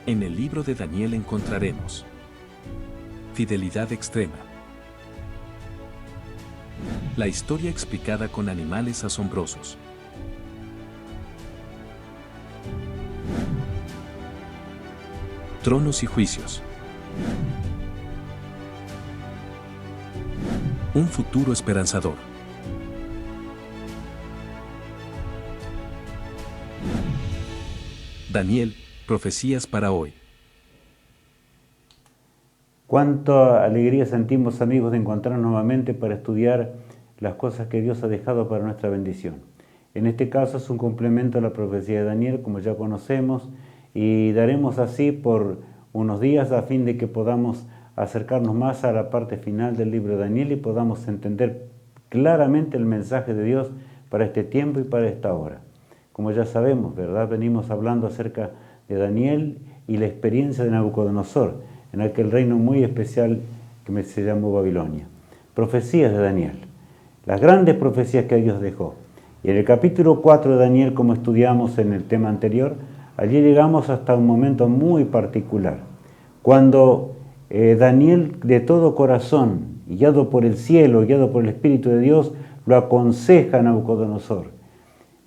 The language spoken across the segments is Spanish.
En el libro de Daniel encontraremos fidelidad extrema. La historia explicada con animales asombrosos. Tronos y juicios. Un futuro esperanzador. Daniel, profecías para hoy. Cuánta alegría sentimos, amigos, de encontrarnos nuevamente para estudiar las cosas que Dios ha dejado para nuestra bendición. En este caso es un complemento a la profecía de Daniel, como ya conocemos, y daremos así por unos días a fin de que podamos acercarnos más a la parte final del libro de Daniel y podamos entender claramente el mensaje de Dios para este tiempo y para esta hora. Como ya sabemos, ¿verdad? Venimos hablando acerca de Daniel y la experiencia de Nabucodonosor en aquel reino muy especial que se llamó Babilonia. Profecías de Daniel, las grandes profecías que Dios dejó. Y en el capítulo 4 de Daniel, como estudiamos en el tema anterior, allí llegamos hasta un momento muy particular, cuando Daniel de todo corazón, guiado por el cielo, guiado por el Espíritu de Dios, lo aconseja a Nabucodonosor.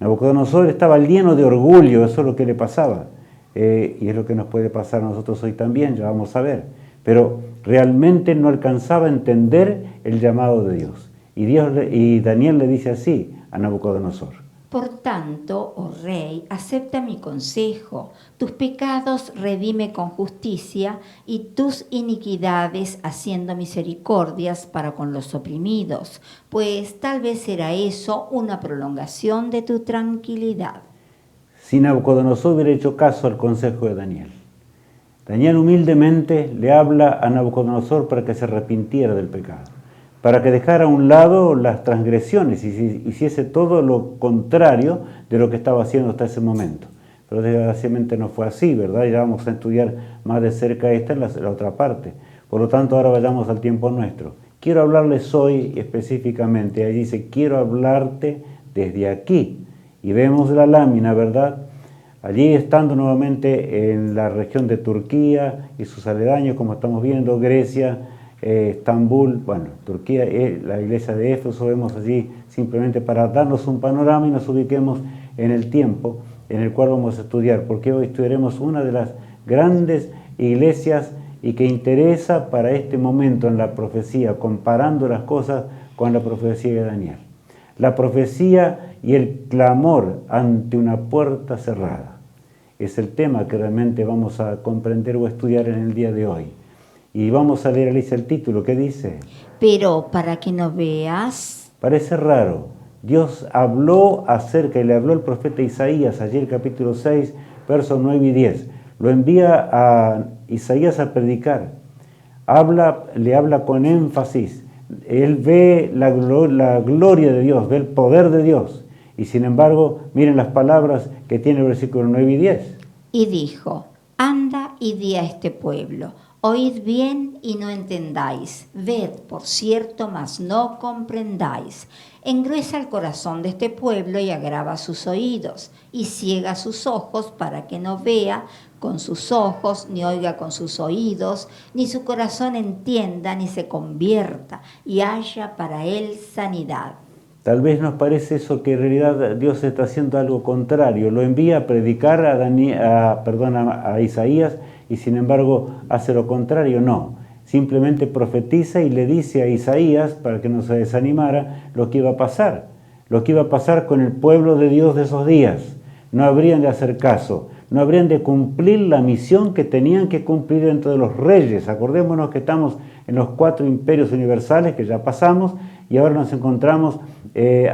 Nabucodonosor estaba lleno de orgullo, eso es lo que le pasaba, y es lo que nos puede pasar a nosotros hoy también, ya vamos a ver, pero realmente no alcanzaba a entender el llamado de Dios. Y Daniel le dice así a Nabucodonosor: Por tanto, oh rey, acepta mi consejo, tus pecados redime con justicia y tus iniquidades haciendo misericordias para con los oprimidos, pues tal vez será eso una prolongación de tu tranquilidad. Si Nabucodonosor hubiera hecho caso al consejo de Daniel, Daniel humildemente le habla a Nabucodonosor para que se arrepintiera del pecado, para que dejara a un lado las transgresiones y hiciese todo lo contrario de lo que estaba haciendo hasta ese momento. Pero desgraciadamente no fue así, ¿verdad? Ya vamos a estudiar más de cerca esta en la otra parte. Por lo tanto, ahora vayamos al tiempo nuestro. Quiero hablarles hoy específicamente, ahí dice, quiero hablarte desde aquí. Y vemos la lámina, ¿verdad? Allí estando nuevamente en la región de Turquía y sus aledaños, como estamos viendo, Grecia, Estambul, bueno, Turquía, la iglesia de Éfeso, vemos allí simplemente para darnos un panorama y nos ubiquemos en el tiempo en el cual vamos a estudiar, porque hoy estudiaremos una de las grandes iglesias y que interesa para este momento en la profecía, comparando las cosas con la profecía de Daniel. La profecía y el clamor ante una puerta cerrada es el tema que realmente vamos a comprender o estudiar en el día de hoy. Y vamos a leer, Alicia, el título, ¿qué dice? Pero para que no veas... Parece raro. Dios habló acerca, y le habló el profeta Isaías, allí el capítulo 6, versos 9 y 10. Lo envía a Isaías a predicar. Le habla con énfasis. Él ve la gloria de Dios, ve el poder de Dios. Y sin embargo, miren las palabras que tiene el versículo 9 y 10. Y dijo, anda y di a este pueblo, oíd bien y no entendáis, ved, por cierto, mas no comprendáis. Engruesa el corazón de este pueblo y agrava sus oídos, y ciega sus ojos para que no vea con sus ojos, ni oiga con sus oídos, ni su corazón entienda, ni se convierta, y haya para él sanidad. Tal vez nos parece eso que en realidad Dios está haciendo algo contrario. Lo envía a predicar a Isaías y sin embargo hace lo contrario. No, simplemente profetiza y le dice a Isaías, para que no se desanimara, lo que iba a pasar. Lo que iba a pasar con el pueblo de Dios de esos días. No habrían de hacer caso, no habrían de cumplir la misión que tenían que cumplir dentro de los reyes. Acordémonos que estamos en los 4 imperios universales que ya pasamos y ahora nos encontramos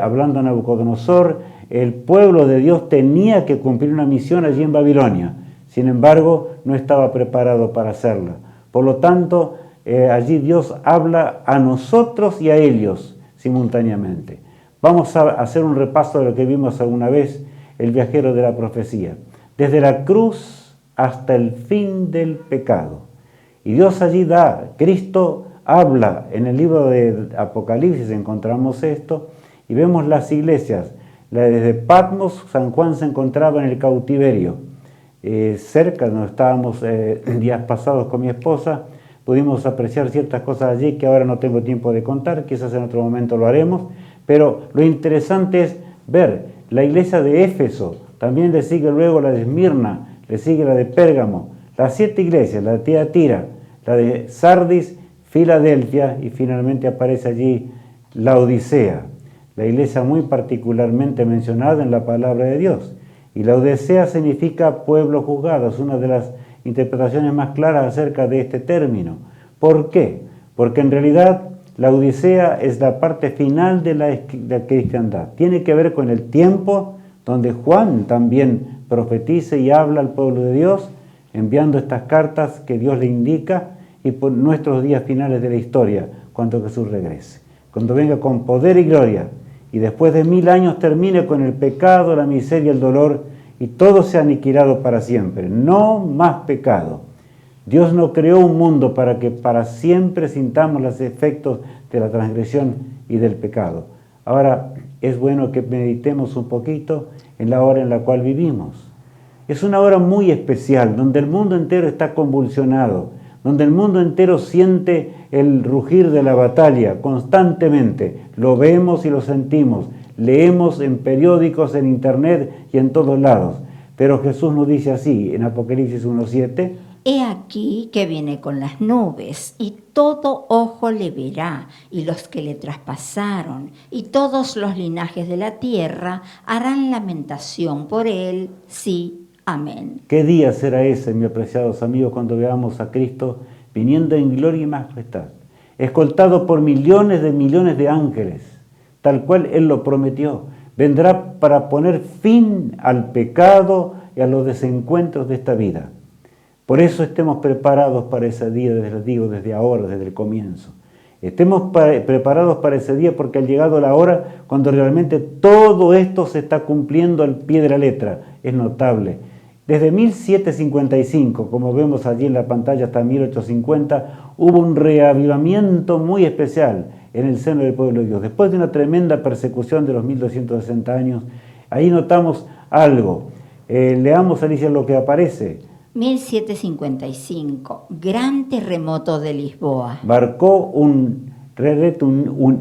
hablando a Nabucodonosor. El pueblo de Dios tenía que cumplir una misión allí en Babilonia, sin embargo no estaba preparado para hacerla. Por lo tanto, allí Dios habla a nosotros y a ellos simultáneamente. Vamos a hacer un repaso de lo que vimos alguna vez, el viajero de la profecía, desde la cruz hasta el fin del pecado. Y Dios allí Cristo habla, en el libro de Apocalipsis encontramos esto, y vemos las iglesias. La desde Patmos, San Juan se encontraba en el cautiverio. cerca donde estábamos días pasados con mi esposa. Pudimos apreciar ciertas cosas allí que ahora no tengo tiempo de contar, quizás en otro momento lo haremos, pero lo interesante es ver la iglesia de Éfeso, también le sigue luego la de Esmirna, le sigue la de Pérgamo, las 7 iglesias, la de Tiatira, la de Sardis, Filadelfia y finalmente aparece allí la Odisea, la iglesia muy particularmente mencionada en la palabra de Dios. Y la Odisea significa pueblo juzgado, es una de las interpretaciones más claras acerca de este término. ¿Por qué? Porque en realidad la Odisea es la parte final de la cristiandad. Tiene que ver con el tiempo donde Juan también profetiza y habla al pueblo de Dios, enviando estas cartas que Dios le indica, y por nuestros días finales de la historia, cuando Jesús regrese. Cuando venga con poder y gloria, y después de 1000 años termine con el pecado, la miseria, el dolor, y todo se ha aniquilado para siempre. No más pecado. Dios no creó un mundo para que para siempre sintamos los efectos de la transgresión y del pecado. Ahora es bueno que meditemos un poquito en la hora en la cual vivimos. Es una hora muy especial, donde el mundo entero está convulsionado, donde el mundo entero siente el rugir de la batalla constantemente. Lo vemos y lo sentimos. Leemos en periódicos, en internet y en todos lados. Pero Jesús nos dice así, en Apocalipsis 1:7. He aquí que viene con las nubes, y todo ojo le verá, y los que le traspasaron, y todos los linajes de la tierra harán lamentación por él. Sí, amén. ¿Qué día será ese, mis apreciados amigos, cuando veamos a Cristo viniendo en gloria y majestad, escoltado por millones de ángeles, tal cual Él lo prometió? Vendrá para poner fin al pecado y a los desencuentros de esta vida. Por eso estemos preparados para ese día, desde ahora, desde el comienzo. Estemos preparados para ese día, porque ha llegado la hora cuando realmente todo esto se está cumpliendo al pie de la letra. Es notable. Desde 1755, como vemos allí en la pantalla, hasta 1850, hubo un reavivamiento muy especial en el seno del pueblo de Dios. Después de una tremenda persecución de los 1260 años, ahí notamos algo. Leamos, Alicia, lo que aparece. 1755, gran terremoto de Lisboa. Marcó un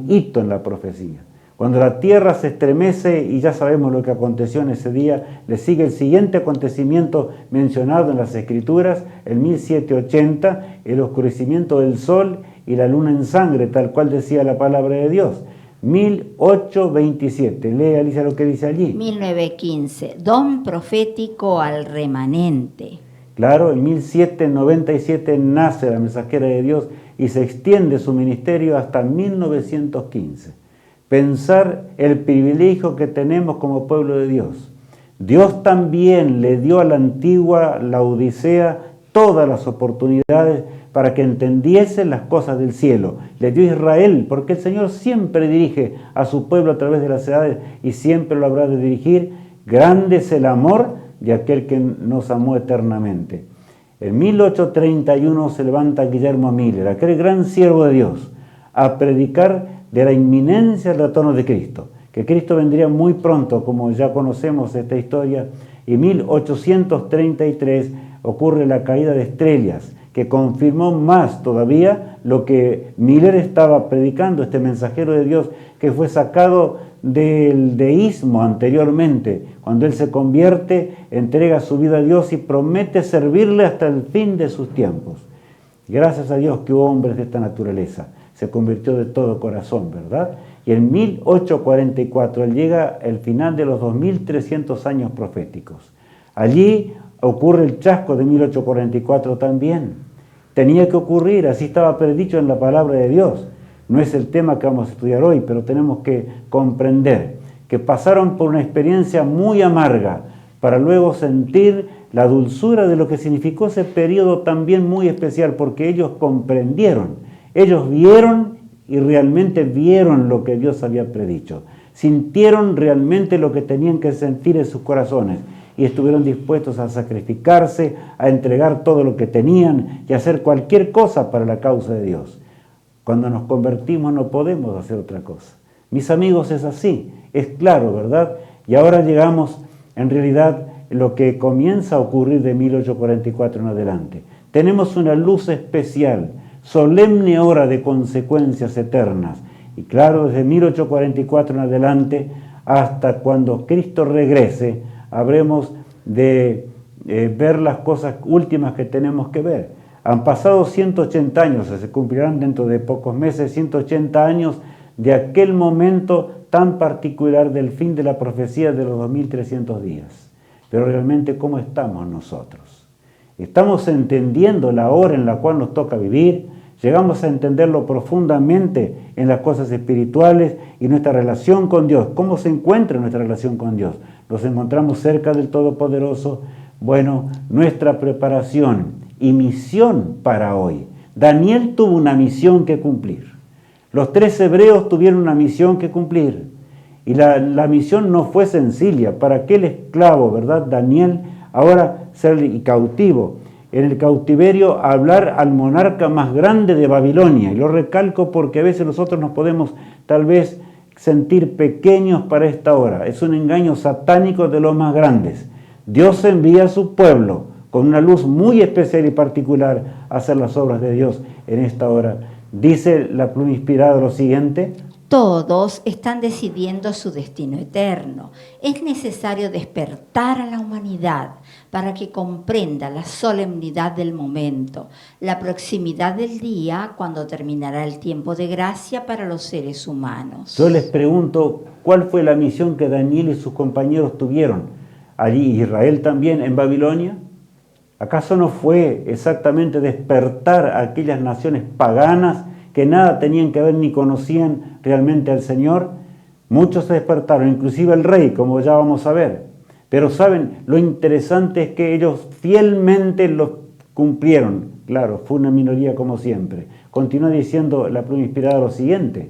hito en la profecía. Cuando la tierra se estremece, y ya sabemos lo que aconteció en ese día, le sigue el siguiente acontecimiento mencionado en las Escrituras, el 1780, el oscurecimiento del sol y la luna en sangre, tal cual decía la palabra de Dios. 1827, lee, Alicia, lo que dice allí. 1915, don profético al remanente. Claro, en 1797 nace la mensajera de Dios y se extiende su ministerio hasta 1915. Pensar el privilegio que tenemos como pueblo de Dios. Dios también le dio a la antigua Laodicea todas las oportunidades para que entendiesen las cosas del cielo. Le dio a Israel, porque el Señor siempre dirige a su pueblo a través de las edades y siempre lo habrá de dirigir. Grande es el amor de aquel que nos amó eternamente. En 1831 se levanta Guillermo Miller, aquel gran siervo de Dios, a predicar de la inminencia del retorno de Cristo, que Cristo vendría muy pronto, como ya conocemos esta historia, y en 1833 ocurre la caída de estrellas, que confirmó más todavía lo que Miller estaba predicando, este mensajero de Dios que fue sacado del deísmo anteriormente. Cuando él se convierte, entrega su vida a Dios y promete servirle hasta el fin de sus tiempos. Gracias a Dios que hubo hombres de esta naturaleza. Se convirtió de todo corazón, ¿verdad? Y en 1844 él llega el final de los 2300 años proféticos. Allí ocurre el chasco de 1844 también. Tenía que ocurrir, así estaba predicho en la palabra de Dios. No es el tema que vamos a estudiar hoy, pero tenemos que comprender que pasaron por una experiencia muy amarga para luego sentir la dulzura de lo que significó ese periodo también muy especial, porque ellos comprendieron, ellos vieron y realmente vieron lo que Dios había predicho. Sintieron realmente lo que tenían que sentir en sus corazones y estuvieron dispuestos a sacrificarse, a entregar todo lo que tenían y a hacer cualquier cosa para la causa de Dios. Cuando nos convertimos no podemos hacer otra cosa. Mis amigos, es así, es claro, ¿verdad? Y ahora llegamos en realidad lo que comienza a ocurrir de 1844 en adelante. Tenemos una luz especial, solemne hora de consecuencias eternas. Y claro, desde 1844 en adelante, hasta cuando Cristo regrese, habremos de ver las cosas últimas que tenemos que ver. Han pasado 180 años, se cumplirán dentro de pocos meses 180 años de aquel momento tan particular del fin de la profecía de los 2300 días. Pero realmente, ¿cómo estamos nosotros? ¿Estamos entendiendo la hora en la cual nos toca vivir? ¿Llegamos a entenderlo profundamente en las cosas espirituales y nuestra relación con Dios? ¿Cómo se encuentra nuestra relación con Dios? ¿Nos encontramos cerca del Todopoderoso? Bueno, nuestra preparación y misión para hoy. Daniel tuvo una misión que cumplir. Los 3 hebreos tuvieron una misión que cumplir. Y la misión no fue sencilla. Para aquel esclavo, ¿verdad? Daniel, ahora ser cautivo. En el cautiverio, hablar al monarca más grande de Babilonia. Y lo recalco porque a veces nosotros nos podemos tal vez sentir pequeños para esta hora. Es un engaño satánico de los más grandes. Dios envía a su pueblo con una luz muy especial y particular a hacer las obras de Dios en esta hora. Dice la pluma inspirada lo siguiente: todos están decidiendo su destino eterno. Es necesario despertar a la humanidad para que comprenda la solemnidad del momento, la proximidad del día cuando terminará el tiempo de gracia para los seres humanos. Yo les pregunto, ¿cuál fue la misión que Daniel y sus compañeros tuvieron allí, Israel también, en Babilonia? ¿Acaso no fue exactamente despertar a aquellas naciones paganas que nada tenían que ver ni conocían realmente al Señor? Muchos se despertaron, inclusive el rey, como ya vamos a ver. Pero saben, lo interesante es que ellos fielmente lo cumplieron. Claro, fue una minoría como siempre. Continúa diciendo la pluma inspirada lo siguiente: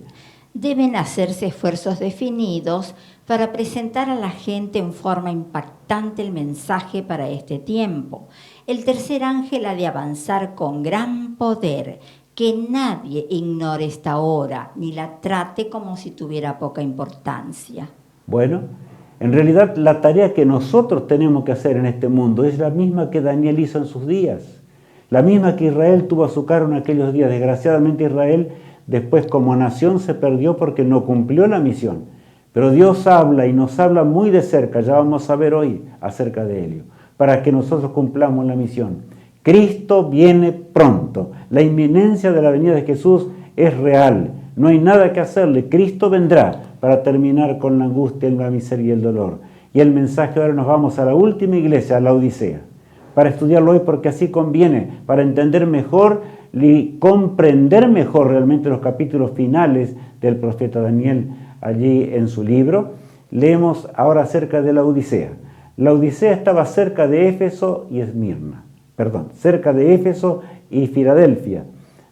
deben hacerse esfuerzos definidos para presentar a la gente en forma impactante el mensaje para este tiempo. El tercer ángel ha de avanzar con gran poder, que nadie ignore esta hora, ni la trate como si tuviera poca importancia. Bueno, en realidad la tarea que nosotros tenemos que hacer en este mundo es la misma que Daniel hizo en sus días, la misma que Israel tuvo a su cargo en aquellos días. Desgraciadamente Israel después como nación se perdió porque no cumplió la misión. Pero Dios habla y nos habla muy de cerca, ya vamos a ver hoy acerca de ello, para que nosotros cumplamos la misión. Cristo viene pronto. La inminencia de la venida de Jesús es real. No hay nada que hacerle. Cristo vendrá para terminar con la angustia, la miseria y el dolor. Y el mensaje, ahora nos vamos a la última iglesia, a la Odisea, para estudiarlo hoy porque así conviene, para entender mejor y comprender mejor realmente los capítulos finales del profeta Daniel allí en su libro. Leemos ahora acerca de la Odisea. La Odisea estaba cerca de Éfeso y Esmirna. Cerca de Éfeso y Filadelfia,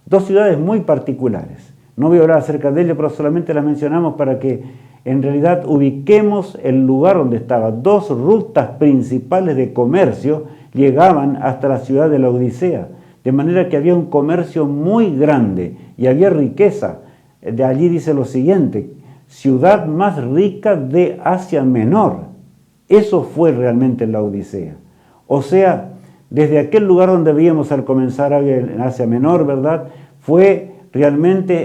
2 ciudades muy particulares. No voy a hablar acerca de ello, pero solamente las mencionamos para que en realidad ubiquemos el lugar donde estaban. 2 rutas principales de comercio llegaban hasta la ciudad de la Odisea, de manera que había un comercio muy grande y había riqueza. De allí dice lo siguiente: ciudad más rica de Asia Menor. Eso fue realmente la Odisea. O sea, desde aquel lugar donde veíamos al comenzar en Asia Menor, ¿verdad?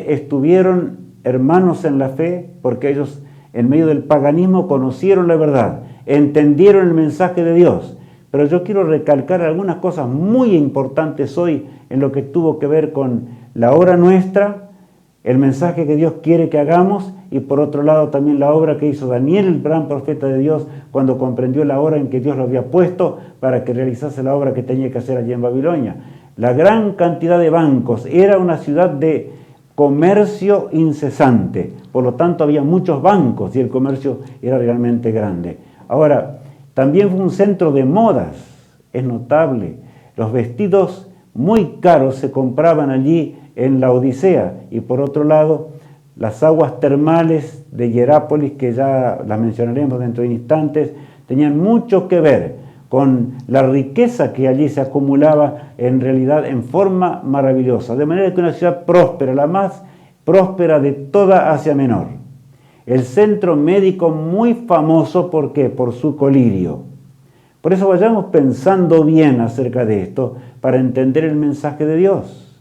Estuvieron hermanos en la fe, porque ellos en medio del paganismo conocieron la verdad, entendieron el mensaje de Dios. Pero yo quiero recalcar algunas cosas muy importantes hoy en lo que tuvo que ver con la hora nuestra, el mensaje que Dios quiere que hagamos, y por otro lado también la obra que hizo Daniel, el gran profeta de Dios, cuando comprendió la hora en que Dios lo había puesto para que realizase la obra que tenía que hacer allí en Babilonia. La gran cantidad de bancos, era una ciudad de comercio incesante, por lo tanto había muchos bancos y el comercio era realmente grande. Ahora, también fue un centro de modas, es notable. Los vestidos muy caros se compraban allí en la Odisea, y por otro lado, las aguas termales de Hierápolis, que ya las mencionaremos dentro de instantes, tenían mucho que ver con la riqueza que allí se acumulaba en realidad en forma maravillosa. De manera que una ciudad próspera, la más próspera de toda Asia Menor. El centro médico muy famoso, ¿por qué? Por su colirio. Por eso vayamos pensando bien acerca de esto para entender el mensaje de Dios.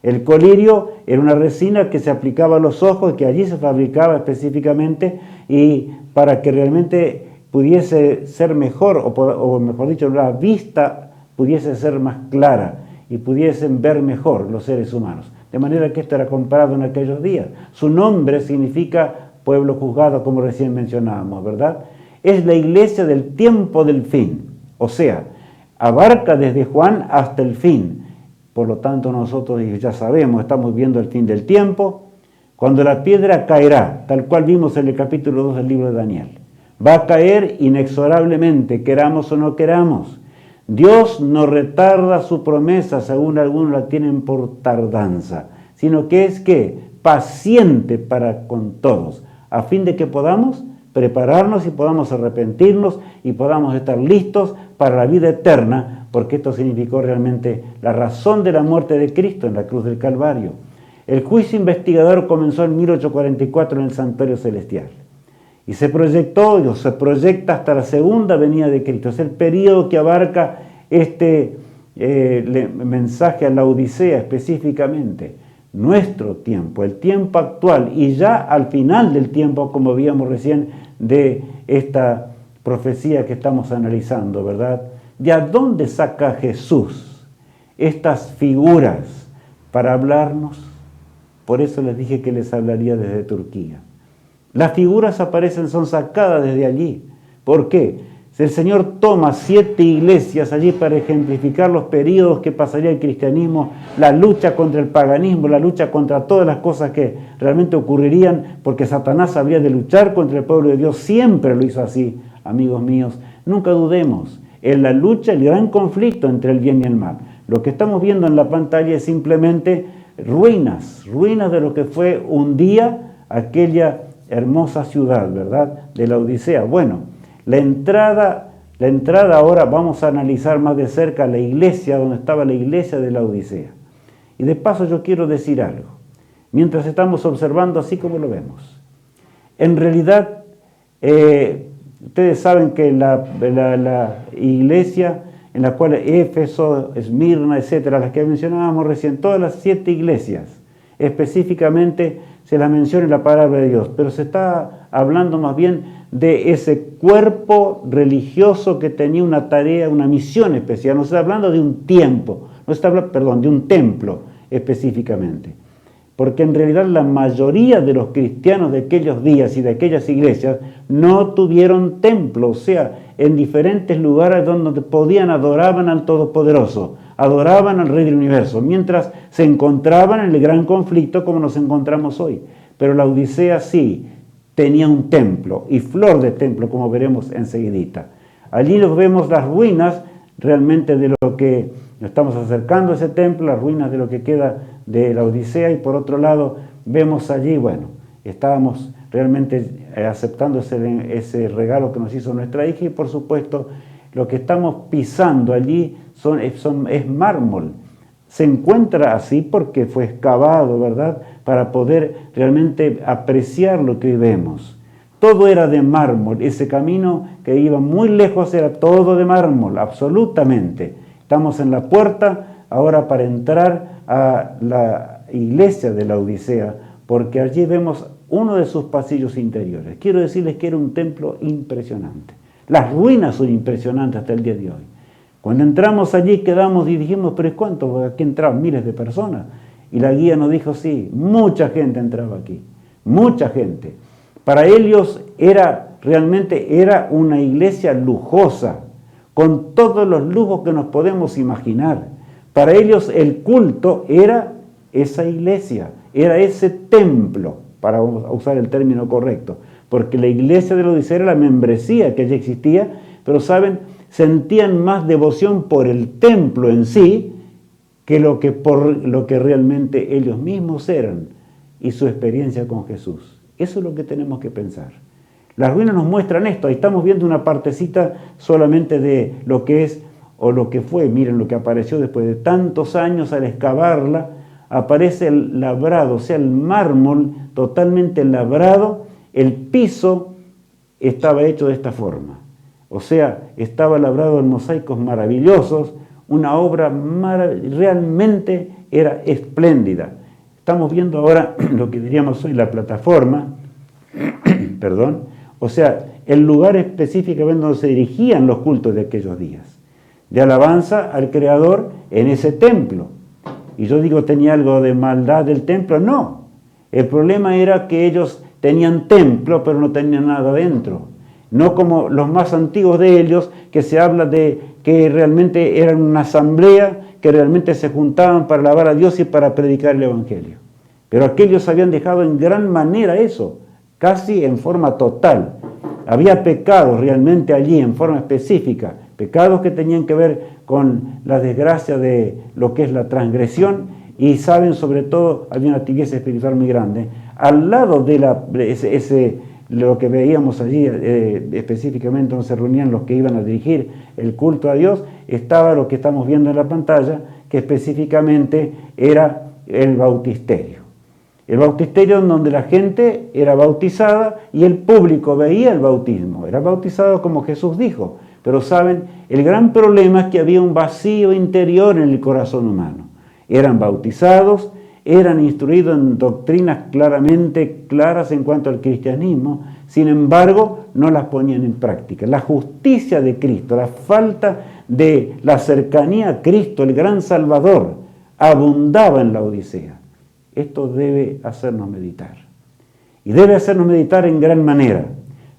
El colirio era una resina que se aplicaba a los ojos, que allí se fabricaba específicamente y para que realmente pudiese ser mejor, o mejor dicho, la vista pudiese ser más clara y pudiesen ver mejor los seres humanos. De manera que esto era comprado en aquellos días. Su nombre significa pueblo juzgado, como recién mencionábamos, ¿verdad? Es la iglesia del tiempo del fin, o sea, abarca desde Juan hasta el fin. Por lo tanto, nosotros ya sabemos, estamos viendo el fin del tiempo, cuando la piedra caerá, tal cual vimos en el capítulo 2 del libro de Daniel. Va a caer inexorablemente, queramos o no queramos. Dios no retarda su promesa, según algunos la tienen por tardanza, sino que es paciente para con todos, a fin de que podamos prepararnos y podamos arrepentirnos y podamos estar listos para la vida eterna, porque esto significó realmente la razón de la muerte de Cristo en la cruz del Calvario. El juicio investigador comenzó en 1844 en el Santuario Celestial y se proyectó o se proyecta hasta la segunda venida de Cristo. Es el periodo que abarca este mensaje a la Odisea específicamente. Nuestro tiempo, el tiempo actual y ya al final del tiempo, como veíamos recién de esta profecía que estamos analizando, ¿verdad? ¿De a dónde saca Jesús estas figuras para hablarnos? Por eso les dije que les hablaría desde Turquía. Las figuras son sacadas desde allí. ¿Por qué? El Señor toma 7 iglesias allí para ejemplificar los periodos que pasaría el cristianismo, la lucha contra el paganismo, la lucha contra todas las cosas que realmente ocurrirían, porque Satanás habría de luchar contra el pueblo de Dios. Siempre lo hizo así, amigos míos. Nunca dudemos. En la lucha, el gran conflicto entre el bien y el mal. Lo que estamos viendo en la pantalla es simplemente ruinas de lo que fue un día aquella hermosa ciudad, ¿verdad? De la Odisea. Bueno, la entrada ahora vamos a analizar más de cerca la iglesia, donde estaba la iglesia de la Odisea. Y de paso yo quiero decir algo, mientras estamos observando así como lo vemos. En realidad, ustedes saben que la iglesia en la cual Éfeso, Esmirna, etcétera, las que mencionábamos recién, todas las 7 iglesias, específicamente se las menciona en la palabra de Dios, pero se está hablando más bien de ese cuerpo religioso que tenía una tarea, una misión especial. No se está hablando de un tiempo, de un templo específicamente. Porque en realidad la mayoría de los cristianos de aquellos días y de aquellas iglesias no tuvieron templo, o sea, en diferentes lugares donde podían, adoraban al Todopoderoso, adoraban al Rey del Universo, mientras se encontraban en el gran conflicto como nos encontramos hoy. Pero la Odisea sí tenía un templo, y flor de templo, como veremos enseguidita. Allí nos vemos las ruinas realmente de lo que nos estamos acercando a ese templo, las ruinas de lo que queda de la Odisea, y por otro lado vemos allí, bueno, estábamos realmente aceptando ese regalo que nos hizo nuestra hija, y por supuesto lo que estamos pisando allí es mármol. Se encuentra así porque fue excavado, ¿verdad?, para poder realmente apreciar lo que hoy vemos. Todo era de mármol, ese camino que iba muy lejos era todo de mármol, absolutamente. Estamos en la puerta ahora para entrar a la iglesia de la Odisea, porque allí vemos uno de sus pasillos interiores. Quiero decirles que era un templo impresionante. Las ruinas son impresionantes hasta el día de hoy. Cuando entramos allí quedamos y dijimos, pero ¿cuánto? Aquí entraban miles de personas. Y la guía nos dijo, sí, mucha gente entraba aquí, mucha gente. Para ellos realmente era una iglesia lujosa, con todos los lujos que nos podemos imaginar. Para ellos el culto era esa iglesia, era ese templo, para usar el término correcto, porque la iglesia de la Odisea era la membresía que ya existía, pero saben, sentían más devoción por el templo en sí, que por lo que realmente ellos mismos eran y su experiencia con Jesús. Eso es lo que tenemos que pensar. Las ruinas nos muestran esto. Ahí estamos viendo una partecita solamente de lo que es o lo que fue. Miren lo que apareció después de tantos años al excavarla. Aparece el labrado, o sea, el mármol totalmente labrado. El piso estaba hecho de esta forma. O sea, estaba labrado en mosaicos maravillosos, una obra realmente era espléndida. Estamos viendo ahora lo que diríamos hoy la plataforma, perdón, o sea, el lugar específicamente donde se dirigían los cultos de aquellos días, de alabanza al Creador en ese templo. Y yo digo, ¿tenía algo de maldad del templo? No. El problema era que ellos tenían templo, pero no tenían nada dentro. No como los más antiguos de ellos, que se habla de que realmente eran una asamblea, que realmente se juntaban para alabar a Dios y para predicar el Evangelio. Pero aquellos habían dejado en gran manera eso, casi en forma total. Había pecados realmente allí en forma específica, pecados que tenían que ver con la desgracia de lo que es la transgresión, y saben, sobre todo, había una tibieza espiritual muy grande. Al lado de lo que veíamos allí, específicamente donde se reunían los que iban a dirigir el culto a Dios, estaba lo que estamos viendo en la pantalla, que específicamente era el bautisterio. El bautisterio en donde la gente era bautizada y el público veía el bautismo. Era bautizado como Jesús dijo. Pero saben, el gran problema es que había un vacío interior en el corazón humano. Eran bautizados, eran instruidos en doctrinas claramente claras en cuanto al cristianismo, sin embargo, no las ponían en práctica. La justicia de Cristo, la falta de la cercanía a Cristo, el gran Salvador, abundaba en la Odisea. Esto debe hacernos meditar. Y debe hacernos meditar en gran manera.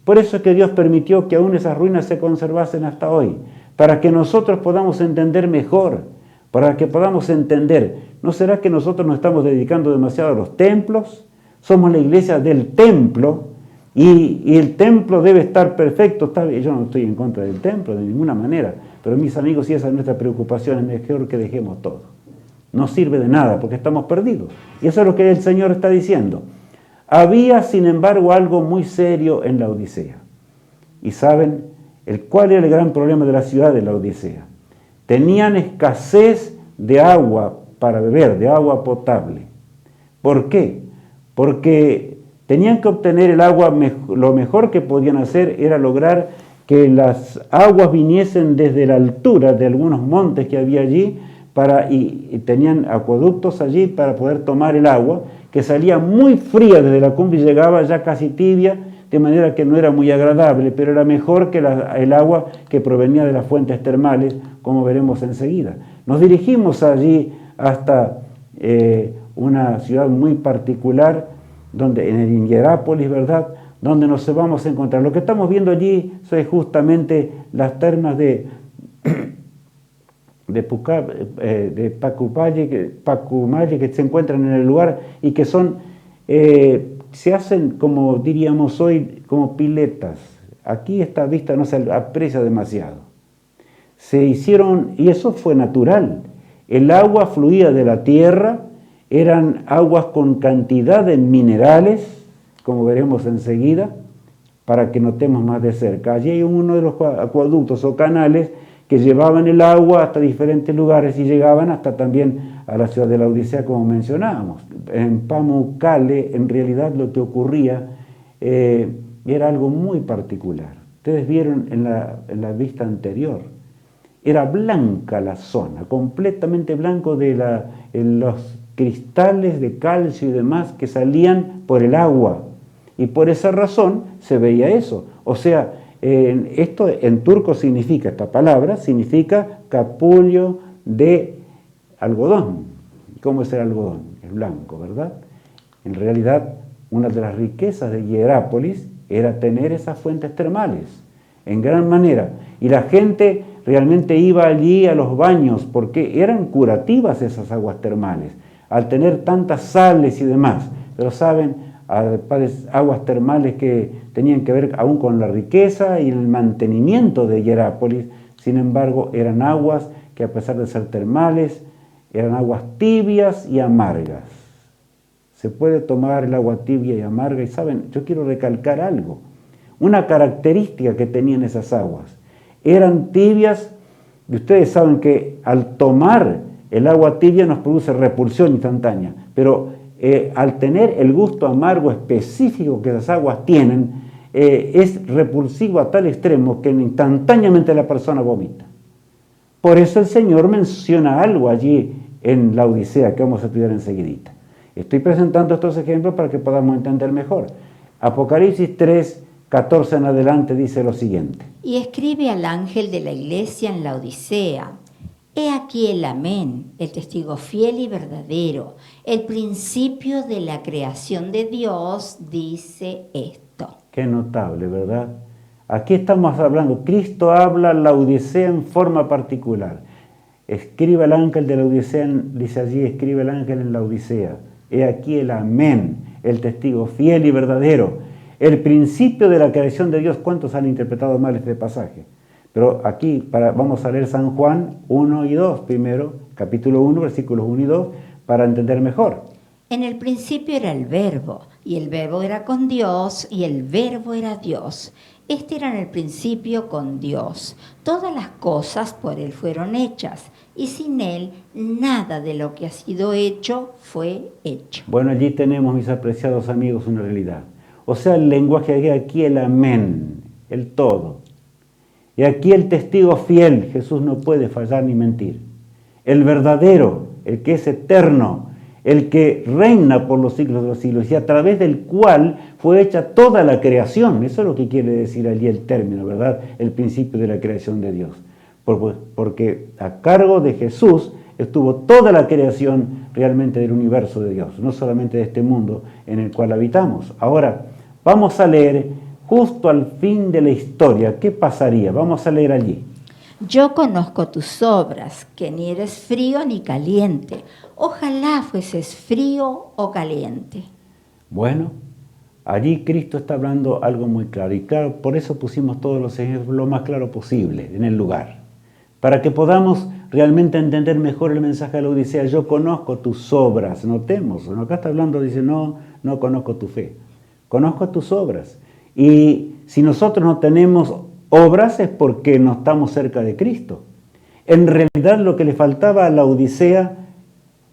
Por eso es que Dios permitió que aún esas ruinas se conservasen hasta hoy, para que nosotros podamos entender mejor, para que podamos entender, ¿no será que nosotros nos estamos dedicando demasiado a los templos? Somos la iglesia del templo, y el templo debe estar perfecto. Yo no estoy en contra del templo de ninguna manera, pero mis amigos, si esa es nuestra preocupación, es mejor que dejemos todo. No sirve de nada porque estamos perdidos. Y eso es lo que el Señor está diciendo. Había, sin embargo, algo muy serio en la Odisea. ¿Y saben cuál era el gran problema de la ciudad de la Odisea? Tenían escasez de agua para beber, de agua potable. ¿Por qué? Porque tenían que obtener el agua, lo mejor que podían hacer era lograr que las aguas viniesen desde la altura de algunos montes que había allí, y tenían acueductos allí para poder tomar el agua, que salía muy fría desde la cumbre y llegaba ya casi tibia, de manera que no era muy agradable, pero era mejor que el agua que provenía de las fuentes termales, como veremos enseguida. Nos dirigimos allí hasta una ciudad muy particular, en Hierápolis, ¿verdad?, donde nos vamos a encontrar. Lo que estamos viendo allí son justamente las termas de Pacumaye, que se encuentran en el lugar y que se hacen, como diríamos hoy, como piletas. Aquí esta vista no se aprecia demasiado. Se hicieron, y eso fue natural. El agua fluía de la tierra, eran aguas con cantidad de minerales, como veremos enseguida, para que notemos más de cerca. Allí hay uno de los acueductos o canales que llevaban el agua hasta diferentes lugares y llegaban hasta también a la ciudad de la Odisea, como mencionábamos. En Pamukkale, en realidad, lo que ocurría era algo muy particular. Ustedes vieron en la vista anterior, era blanca la zona, completamente blanco de los cristales de calcio y demás que salían por el agua. Y por esa razón se veía eso. O sea, esto en turco esta palabra significa capullo de algodón. ¿Cómo es el algodón? Es blanco, ¿verdad? En realidad, una de las riquezas de Hierápolis era tener esas fuentes termales, en gran manera. Y la gente realmente iba allí a los baños, porque eran curativas esas aguas termales, al tener tantas sales y demás. Pero saben, aguas termales que tenían que ver aún con la riqueza y el mantenimiento de Hierápolis. Sin embargo, eran aguas que, a pesar de ser termales, eran aguas tibias y amargas. Se puede tomar el agua tibia y amarga, y saben, yo quiero recalcar algo. Una característica que tenían esas aguas, eran tibias, y ustedes saben que al tomar el agua tibia nos produce repulsión instantánea, pero al tener el gusto amargo específico que las aguas tienen, es repulsivo a tal extremo que instantáneamente la persona vomita. Por eso el Señor menciona algo allí en la Odisea que vamos a estudiar enseguidita. Estoy presentando estos ejemplos para que podamos entender mejor. Apocalipsis 3, 14 en adelante dice lo siguiente. Y escribe al ángel de la iglesia en la Odisea: He aquí el Amén, el testigo fiel y verdadero, el principio de la creación de Dios, dice esto. Qué notable, ¿verdad? Aquí estamos hablando, Cristo habla a la Odisea en forma particular. Escribe el ángel de la Odisea, dice allí, escribe el ángel en la Odisea. He aquí el Amén, el testigo fiel y verdadero, el principio de la creación de Dios. ¿Cuántos han interpretado mal este pasaje? Pero aquí vamos a leer San Juan 1 y 2 primero, capítulo 1, versículos 1 y 2, para entender mejor. En el principio era el Verbo, y el Verbo era con Dios, y el Verbo era Dios. Este era en el principio con Dios. Todas las cosas por Él fueron hechas, y sin Él nada de lo que ha sido hecho fue hecho. Bueno, allí tenemos, mis apreciados amigos, una realidad. O sea, el lenguaje de aquí, el amén, el todo. Y aquí el testigo fiel, Jesús no puede fallar ni mentir. El verdadero, el que es eterno, el que reina por los siglos de los siglos y a través del cual fue hecha toda la creación. Eso es lo que quiere decir allí el término, ¿verdad? El principio de la creación de Dios. Porque a cargo de Jesús estuvo toda la creación realmente del universo de Dios, no solamente de este mundo en el cual habitamos. Ahora, vamos a leer justo al fin de la historia. ¿Qué pasaría? Vamos a leer allí. Yo conozco tus obras, que ni eres frío ni caliente. Ojalá fueses frío o caliente. Bueno, allí Cristo está hablando algo muy claro. Y claro, por eso pusimos todos los ejemplos lo más claro posible en el lugar. Para que podamos realmente entender mejor el mensaje de la Odisea. Yo conozco tus obras. Notemos, acá está hablando, dice, no conozco tu fe. Conozco tus obras. Y si nosotros no tenemos obras es porque no estamos cerca de Cristo. En realidad lo que le faltaba a la Odisea,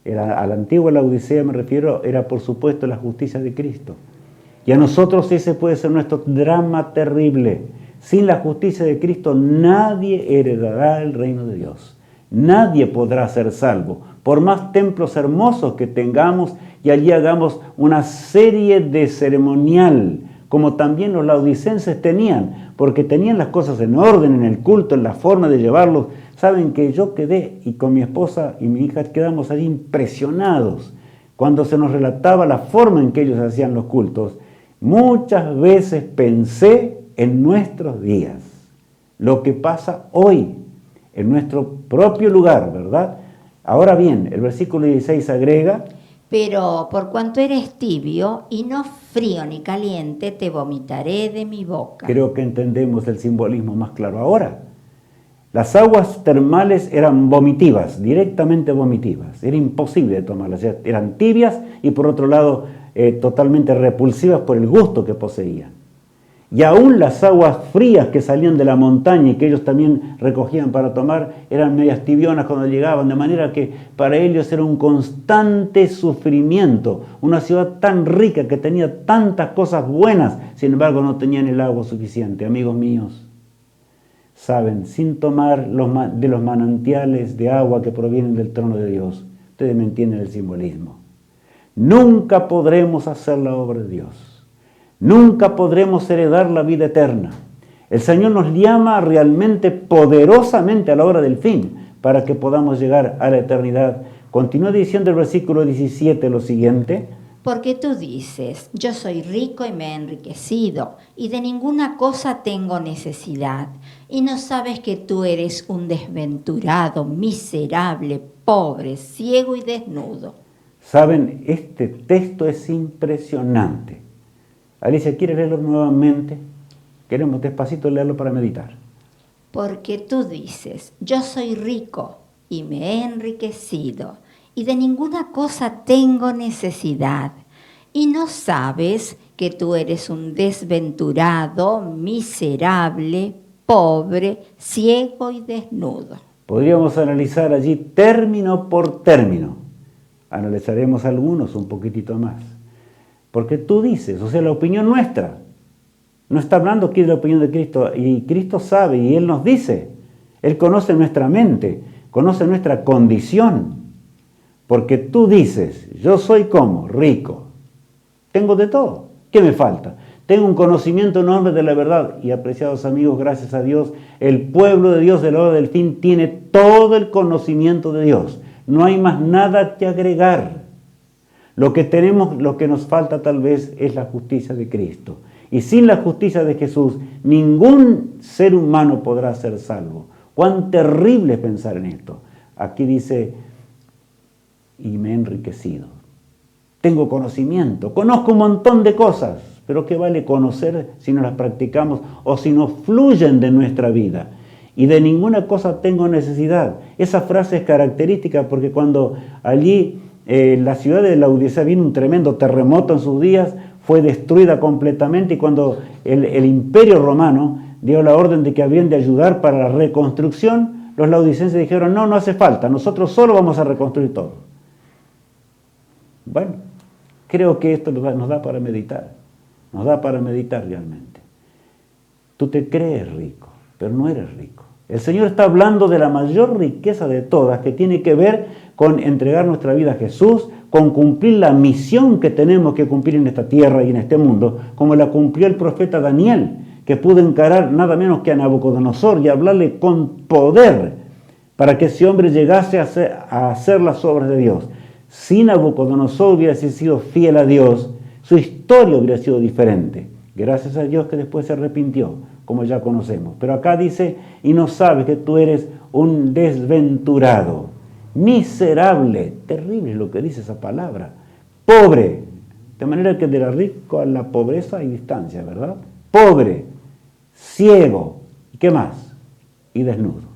a la antigua la Odisea me refiero, era por supuesto la justicia de Cristo. Y a nosotros ese puede ser nuestro drama terrible. Sin la justicia de Cristo nadie heredará el reino de Dios. Nadie podrá ser salvo. Por más templos hermosos que tengamos y allí hagamos una serie de ceremonial, como también los laodicenses tenían, porque tenían las cosas en orden, en el culto, en la forma de llevarlos. Saben que yo quedé, y con mi esposa y mi hija quedamos allí impresionados, cuando se nos relataba la forma en que ellos hacían los cultos. Muchas veces pensé en nuestros días, lo que pasa hoy, en nuestro propio lugar, ¿verdad? Ahora bien, el versículo 16 agrega: Pero por cuanto eres tibio y no frío ni caliente, te vomitaré de mi boca. Creo que entendemos el simbolismo más claro ahora. Las aguas termales eran vomitivas, directamente vomitivas. Era imposible de tomarlas. Eran tibias y por otro lado totalmente repulsivas por el gusto que poseían. Y aún las aguas frías que salían de la montaña y que ellos también recogían para tomar eran medias tibionas cuando llegaban, de manera que para ellos era un constante sufrimiento. Una ciudad tan rica que tenía tantas cosas buenas, sin embargo no tenían el agua suficiente. Amigos míos, saben, sin tomar de los manantiales de agua que provienen del trono de Dios, ustedes me entienden el simbolismo, nunca podremos hacer la obra de Dios. Nunca podremos heredar la vida eterna. El Señor nos llama realmente poderosamente a la hora del fin para que podamos llegar a la eternidad. Continúa diciendo el versículo 17 lo siguiente: Porque tú dices, yo soy rico y me he enriquecido, y de ninguna cosa tengo necesidad, y no sabes que tú eres un desventurado, miserable, pobre, ciego y desnudo. Saben, este texto es impresionante. Alicia, ¿quieres leerlo nuevamente? Queremos despacito leerlo para meditar. Porque tú dices, yo soy rico y me he enriquecido, y de ninguna cosa tengo necesidad, y no sabes que tú eres un desventurado, miserable, pobre, ciego y desnudo. Podríamos analizar allí término por término. Analizaremos algunos un poquitito más. Porque tú dices, o sea, la opinión nuestra, No está hablando aquí de la opinión de Cristo, y Cristo sabe, y Él nos dice, Él conoce nuestra mente, conoce nuestra condición, porque tú dices, yo soy como rico, tengo de todo, ¿qué me falta? Tengo un conocimiento enorme de la verdad, y apreciados amigos, gracias a Dios, el pueblo de Dios de la hora del fin tiene todo el conocimiento de Dios, no hay más nada que agregar. Lo que tenemos, lo que nos falta tal vez es la justicia de Cristo. Y sin la justicia de Jesús, ningún ser humano podrá ser salvo. Cuán terrible es pensar en esto. Aquí dice, y me he enriquecido. Tengo conocimiento, conozco un montón de cosas, pero ¿qué vale conocer si no las practicamos o si no fluyen de nuestra vida? Y de ninguna cosa tengo necesidad. Esa frase es característica porque cuando allí la ciudad de Laodicea vino un tremendo terremoto en sus días, fue destruida completamente, y cuando el imperio romano dio la orden de que habían de ayudar para la reconstrucción, los laodicenses dijeron, no hace falta, nosotros solo vamos a reconstruir todo. Bueno, creo que esto nos da para meditar realmente. Tú te crees rico, pero no eres rico. El Señor está hablando de la mayor riqueza de todas, que tiene que ver con entregar nuestra vida a Jesús, con cumplir la misión que tenemos que cumplir en esta tierra y en este mundo, como la cumplió el profeta Daniel, que pudo encarar nada menos que a Nabucodonosor y hablarle con poder para que ese hombre llegase a hacer las obras de Dios. Si Nabucodonosor hubiese sido fiel a Dios, su historia hubiera sido diferente. Gracias a Dios que después se arrepintió, como ya conocemos. Pero acá dice, y no sabes que tú eres un desventurado, miserable, terrible lo que dice esa palabra, pobre, de manera que de la rico a la pobreza hay distancia, ¿verdad? Pobre, ciego, ¿qué más? Y desnudo.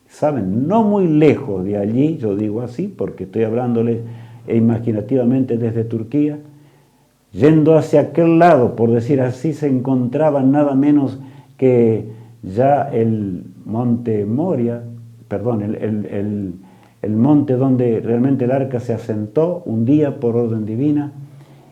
¿Saben? No muy lejos de allí, yo digo así porque estoy hablándoles imaginativamente desde Turquía, yendo hacia aquel lado, por decir así, se encontraba nada menos que ya el monte Moria, perdón, el monte donde realmente el arca se asentó un día por orden divina,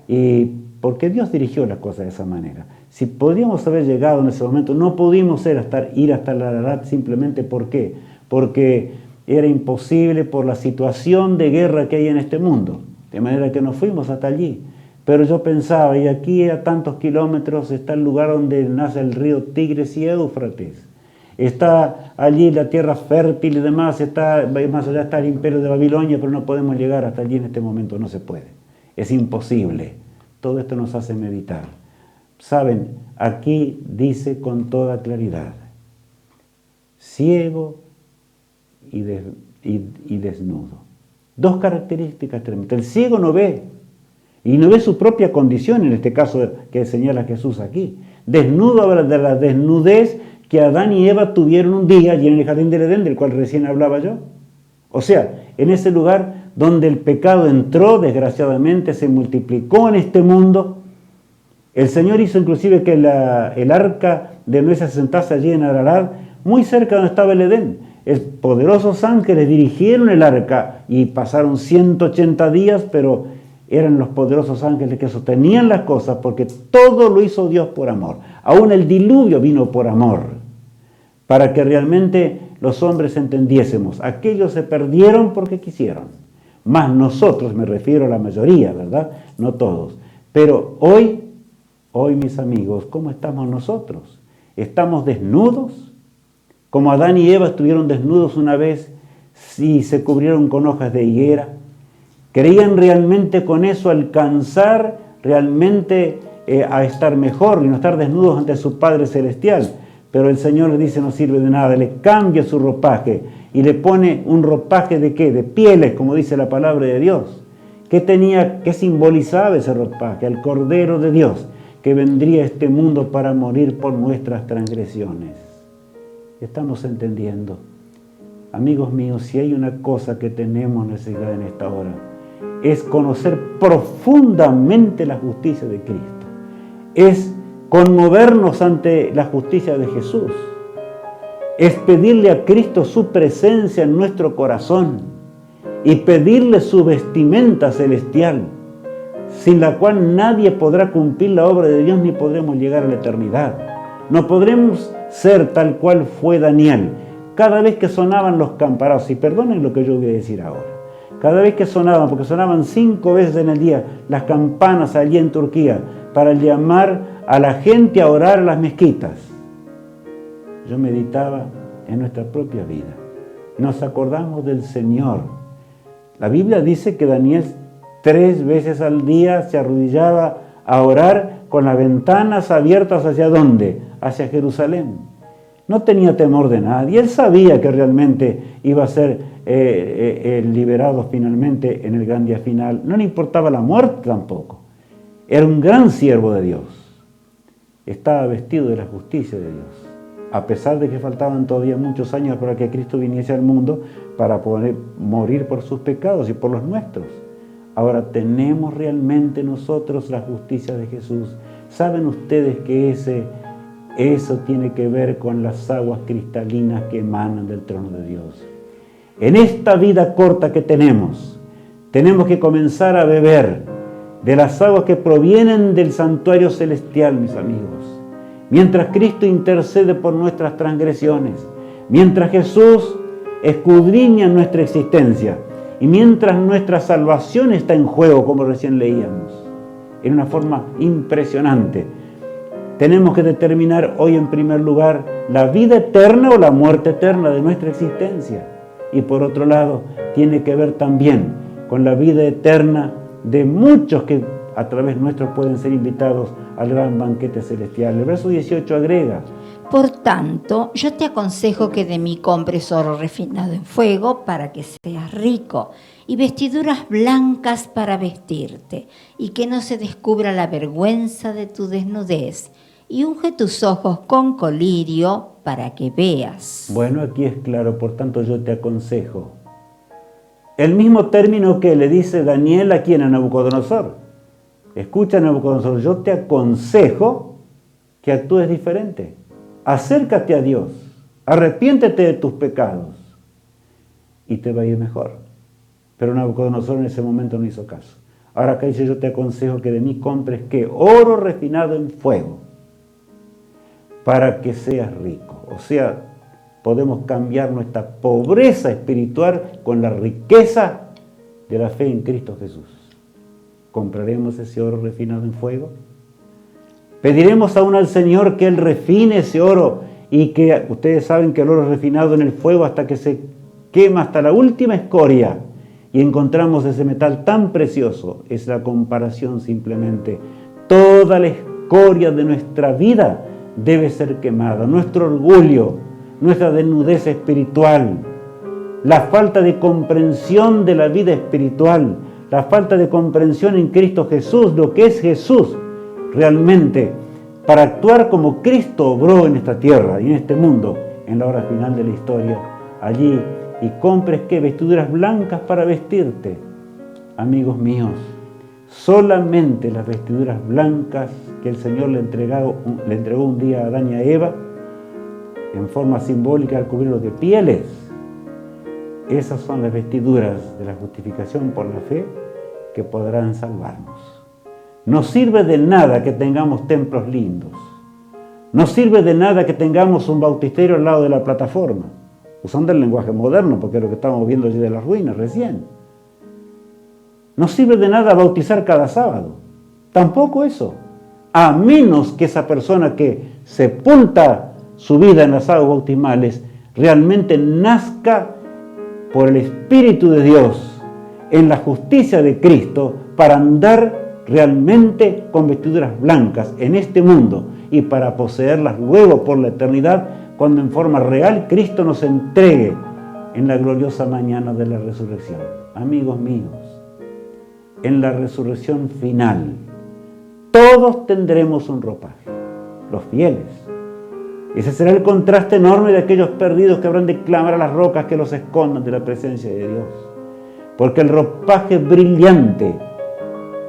y porque Dios dirigió las cosas de esa manera. Si podíamos haber llegado en ese momento, no pudimos ir hasta el Ararat simplemente ¿por qué? Porque era imposible por la situación de guerra que hay en este mundo, de manera que no fuimos hasta allí. Pero yo pensaba, y aquí a tantos kilómetros está el lugar donde nace el río Tigris y Éufrates. Está allí la tierra fértil y demás, más allá está el imperio de Babilonia, pero no podemos llegar hasta allí en este momento, no se puede. Es imposible. Todo esto nos hace meditar. Saben, aquí dice con toda claridad, ciego y desnudo. Dos características tremendas. El ciego no ve, y no ve su propia condición, en este caso que señala Jesús aquí. Desnudo habla de la desnudez que Adán y Eva tuvieron un día allí en el jardín del Edén, del cual recién hablaba yo. O sea, en ese lugar donde el pecado entró, desgraciadamente, se multiplicó en este mundo. El Señor hizo inclusive que el arca de Noé se asentase allí en Ararat, muy cerca donde estaba el Edén. Poderosos ángeles dirigieron el arca y pasaron 180 días, pero eran los poderosos ángeles que sostenían las cosas, porque todo lo hizo Dios por amor. Aún el diluvio vino por amor, para que realmente los hombres entendiésemos. Aquellos se perdieron porque quisieron, más nosotros, me refiero a la mayoría, ¿verdad? No todos. Pero hoy mis amigos, ¿cómo estamos nosotros? ¿Estamos desnudos? Como Adán y Eva estuvieron desnudos una vez y se cubrieron con hojas de higuera. ¿Creían realmente con eso alcanzar realmente a estar mejor y no estar desnudos ante su Padre Celestial? Pero el Señor le dice, no sirve de nada, le cambia su ropaje y le pone un ropaje ¿de qué? De pieles, como dice la palabra de Dios. ¿Qué simbolizaba ese ropaje? El Cordero de Dios, que vendría a este mundo para morir por nuestras transgresiones. ¿Estamos entendiendo? Amigos míos, si hay una cosa que tenemos necesidad en esta hora, es conocer profundamente la justicia de Cristo. Es conmovernos ante la justicia de Jesús. Es pedirle a Cristo su presencia en nuestro corazón y pedirle su vestimenta celestial sin la cual nadie podrá cumplir la obra de Dios ni podremos llegar a la eternidad. No podremos ser tal cual fue Daniel. Cada vez que sonaban los camparazos, y perdonen lo que yo voy a decir ahora, cada vez que sonaban, porque sonaban 5 veces en el día, las campanas allí en Turquía, para llamar a la gente a orar a las mezquitas, yo meditaba en nuestra propia vida. Nos acordamos del Señor. La Biblia dice que Daniel 3 veces al día se arrodillaba a orar con las ventanas abiertas ¿hacia dónde? Hacia Jerusalén. No tenía temor de nadie. Él sabía que realmente iba a ser liberado finalmente en el gran día final. No le importaba la muerte tampoco. Era un gran siervo de Dios. Estaba vestido de la justicia de Dios. A pesar de que faltaban todavía muchos años para que Cristo viniese al mundo para poder morir por sus pecados y por los nuestros. Ahora tenemos realmente nosotros la justicia de Jesús. ¿Saben ustedes que eso tiene que ver con las aguas cristalinas que emanan del trono de Dios? En esta vida corta que tenemos que comenzar a beber de las aguas que provienen del santuario celestial, mis amigos. Mientras Cristo intercede por nuestras transgresiones, mientras Jesús escudriña nuestra existencia y mientras nuestra salvación está en juego, como recién leíamos, en una forma impresionante, tenemos que determinar hoy en primer lugar la vida eterna o la muerte eterna de nuestra existencia. Y por otro lado, tiene que ver también con la vida eterna de muchos que a través nuestro pueden ser invitados al gran banquete celestial. El verso 18 agrega: por tanto, yo te aconsejo que de mí compres oro refinado en fuego para que seas rico, y vestiduras blancas para vestirte, y que no se descubra la vergüenza de tu desnudez, y unge tus ojos con colirio para que veas. Bueno, aquí es claro, por tanto yo te aconsejo. El mismo término que le dice Daniel aquí a Nabucodonosor. Escucha, Nabucodonosor, yo te aconsejo que actúes diferente. Acércate a Dios, arrepiéntete de tus pecados y te va a ir mejor. Pero Nabucodonosor en ese momento no hizo caso. Ahora acá dice, yo te aconsejo que de mí compres, ¿qué? Oro refinado en fuego, para que seas rico. O sea, podemos cambiar nuestra pobreza espiritual con la riqueza de la fe en Cristo Jesús. ¿Compraremos ese oro refinado en fuego? ¿Pediremos aún al Señor que Él refine ese oro y que ustedes saben que el oro es refinado en el fuego hasta que se quema hasta la última escoria y encontramos ese metal tan precioso? Es la comparación simplemente. Toda la escoria de nuestra vida debe ser quemada. Nuestro orgullo, nuestra desnudez espiritual, la falta de comprensión de la vida espiritual, la falta de comprensión en Cristo Jesús, lo que es Jesús realmente, para actuar como Cristo obró en esta tierra y en este mundo, en la hora final de la historia, allí, y compres ¿qué? Vestiduras blancas para vestirte. Amigos míos, solamente las vestiduras blancas que el Señor le entregó un día a Adán y a Eva, en forma simbólica al cubrirlos de pieles, esas son las vestiduras de la justificación por la fe que podrán salvarnos. No sirve de nada que tengamos templos lindos. No sirve de nada que tengamos un bautisterio al lado de la plataforma, usando el lenguaje moderno, porque es lo que estamos viendo allí de las ruinas recién. No sirve de nada bautizar cada sábado. Tampoco eso. A menos que esa persona que sepulta su vida en las aguas bautismales realmente nazca por el Espíritu de Dios en la justicia de Cristo para andar realmente con vestiduras blancas en este mundo y para poseerlas luego por la eternidad cuando en forma real Cristo nos entregue en la gloriosa mañana de la resurrección. Amigos míos, en la resurrección final todos tendremos un ropaje, los fieles. Ese será el contraste enorme de aquellos perdidos que habrán de clamar a las rocas que los escondan de la presencia de Dios. Porque el ropaje brillante,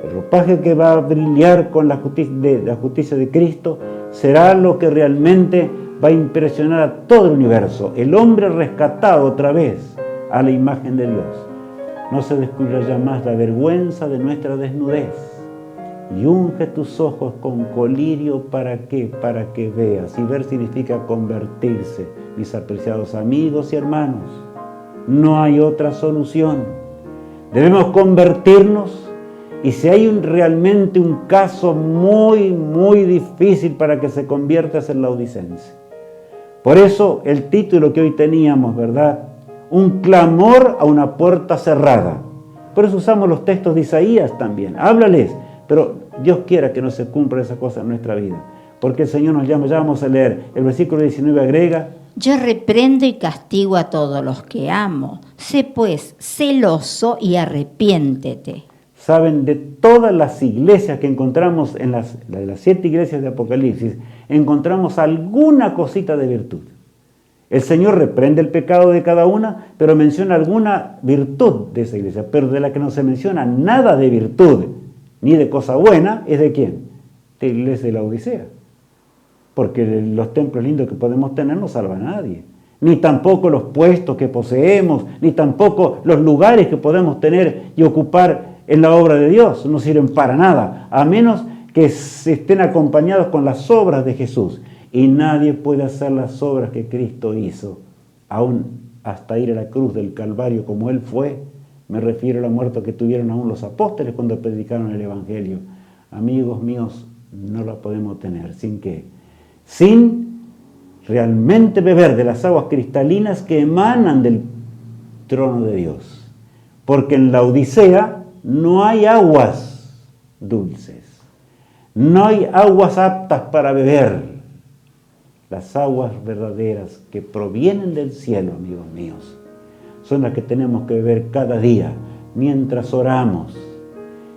el ropaje que va a brillar con la justicia de Cristo, será lo que realmente va a impresionar a todo el universo. El hombre rescatado otra vez a la imagen de Dios. No se descubrirá ya más la vergüenza de nuestra desnudez. y unge tus ojos con colirio. ¿Para qué? Para que veas. Y ver significa convertirse, mis apreciados amigos y hermanos. No hay otra solución. Debemos convertirnos, y si hay realmente un caso muy, muy difícil para que se convierta, es el laodicense. Por eso el título que hoy teníamos, ¿verdad? Un clamor a una puerta cerrada. Por eso usamos los textos de Isaías también. Háblales, pero Dios quiera que no se cumpla esa cosa en nuestra vida. Porque el Señor nos llama, ya vamos a leer, el versículo 19 agrega: yo reprendo y castigo a todos los que amo. Sé pues celoso y arrepiéntete. Saben, de todas las iglesias que encontramos en las 7 iglesias de Apocalipsis, encontramos alguna cosita de virtud. El Señor reprende el pecado de cada una, pero menciona alguna virtud de esa iglesia. Pero de la que no se menciona nada de virtud, ni de cosa buena, ¿es de quién? De la iglesia de la Odisea. Porque los templos lindos que podemos tener no salvan a nadie. Ni tampoco los puestos que poseemos, ni tampoco los lugares que podemos tener y ocupar en la obra de Dios. No sirven para nada, a menos que estén acompañados con las obras de Jesús. Y nadie puede hacer las obras que Cristo hizo, aún hasta ir a la cruz del Calvario como Él fue. Me refiero a la muerte que tuvieron aún los apóstoles cuando predicaron el Evangelio. Amigos míos, no la podemos tener. ¿Sin qué? Sin realmente beber de las aguas cristalinas que emanan del trono de Dios. Porque en la Odisea no hay aguas dulces, no hay aguas aptas para beber. Las aguas verdaderas que provienen del cielo, amigos míos, son las que tenemos que beber cada día, mientras oramos,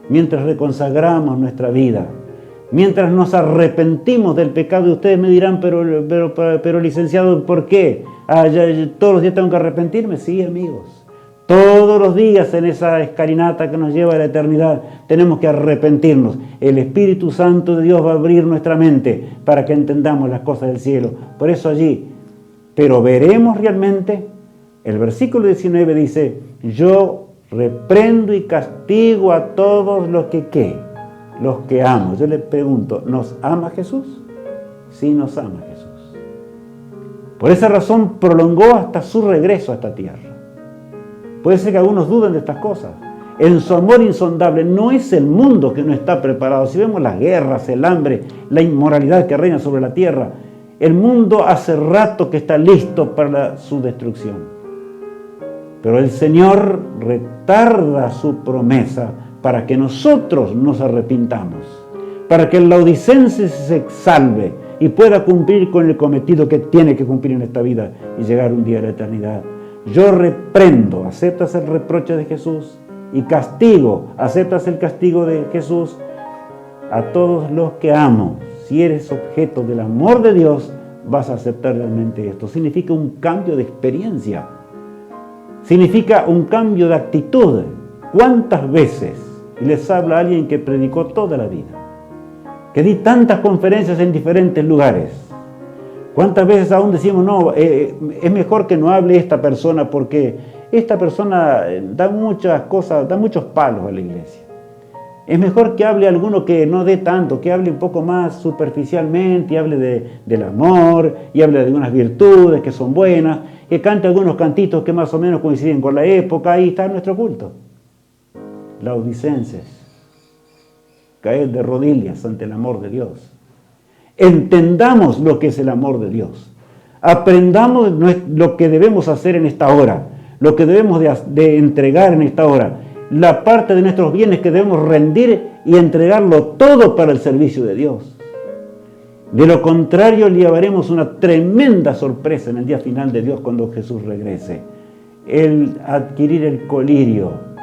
mientras reconsagramos nuestra vida, mientras nos arrepentimos del pecado. Y ustedes me dirán, pero licenciado, ¿por qué? ¿Todos los días tengo que arrepentirme? Sí, amigos. Todos los días en esa escalinata que nos lleva a la eternidad tenemos que arrepentirnos. El Espíritu Santo de Dios va a abrir nuestra mente para que entendamos las cosas del cielo. Por eso allí, pero veremos realmente, el versículo 19 dice: yo reprendo y castigo a todos los que ¿qué? Los que amo. Yo le pregunto, ¿nos ama Jesús? Sí, nos ama Jesús. Por esa razón prolongó hasta su regreso a esta tierra. Puede ser que algunos duden de estas cosas. En su amor insondable no es el mundo que no está preparado. Si vemos las guerras, el hambre, la inmoralidad que reina sobre la tierra, el mundo hace rato que está listo para su destrucción. Pero el Señor retarda su promesa para que nosotros nos arrepintamos, para que el laodicense se salve y pueda cumplir con el cometido que tiene que cumplir en esta vida y llegar un día a la eternidad. Yo reprendo, aceptas el reproche de Jesús, y castigo, aceptas el castigo de Jesús a todos los que amo. Si eres objeto del amor de Dios, vas a aceptar realmente esto. Significa un cambio de experiencia, significa un cambio de actitud. ¿Cuántas veces? Y les habla alguien que predicó toda la vida, que di tantas conferencias en diferentes lugares. ¿Cuántas veces aún decimos, no, es mejor que no hable esta persona porque esta persona da muchas cosas, da muchos palos a la iglesia? Es mejor que hable alguno que no dé tanto, que hable un poco más superficialmente y hable del amor y hable de algunas virtudes que son buenas, que cante algunos cantitos que más o menos coinciden con la época. Ahí está nuestro culto. Laodicenses, caed de rodillas ante el amor de Dios. Entendamos lo que es el amor de Dios. Aprendamos lo que debemos hacer en esta hora, lo que debemos de entregar en esta hora, la parte de nuestros bienes que debemos rendir y entregarlo todo para el servicio de Dios. De lo contrario, llevaremos una tremenda sorpresa en el día final de Dios cuando Jesús regrese. El adquirir el colirio.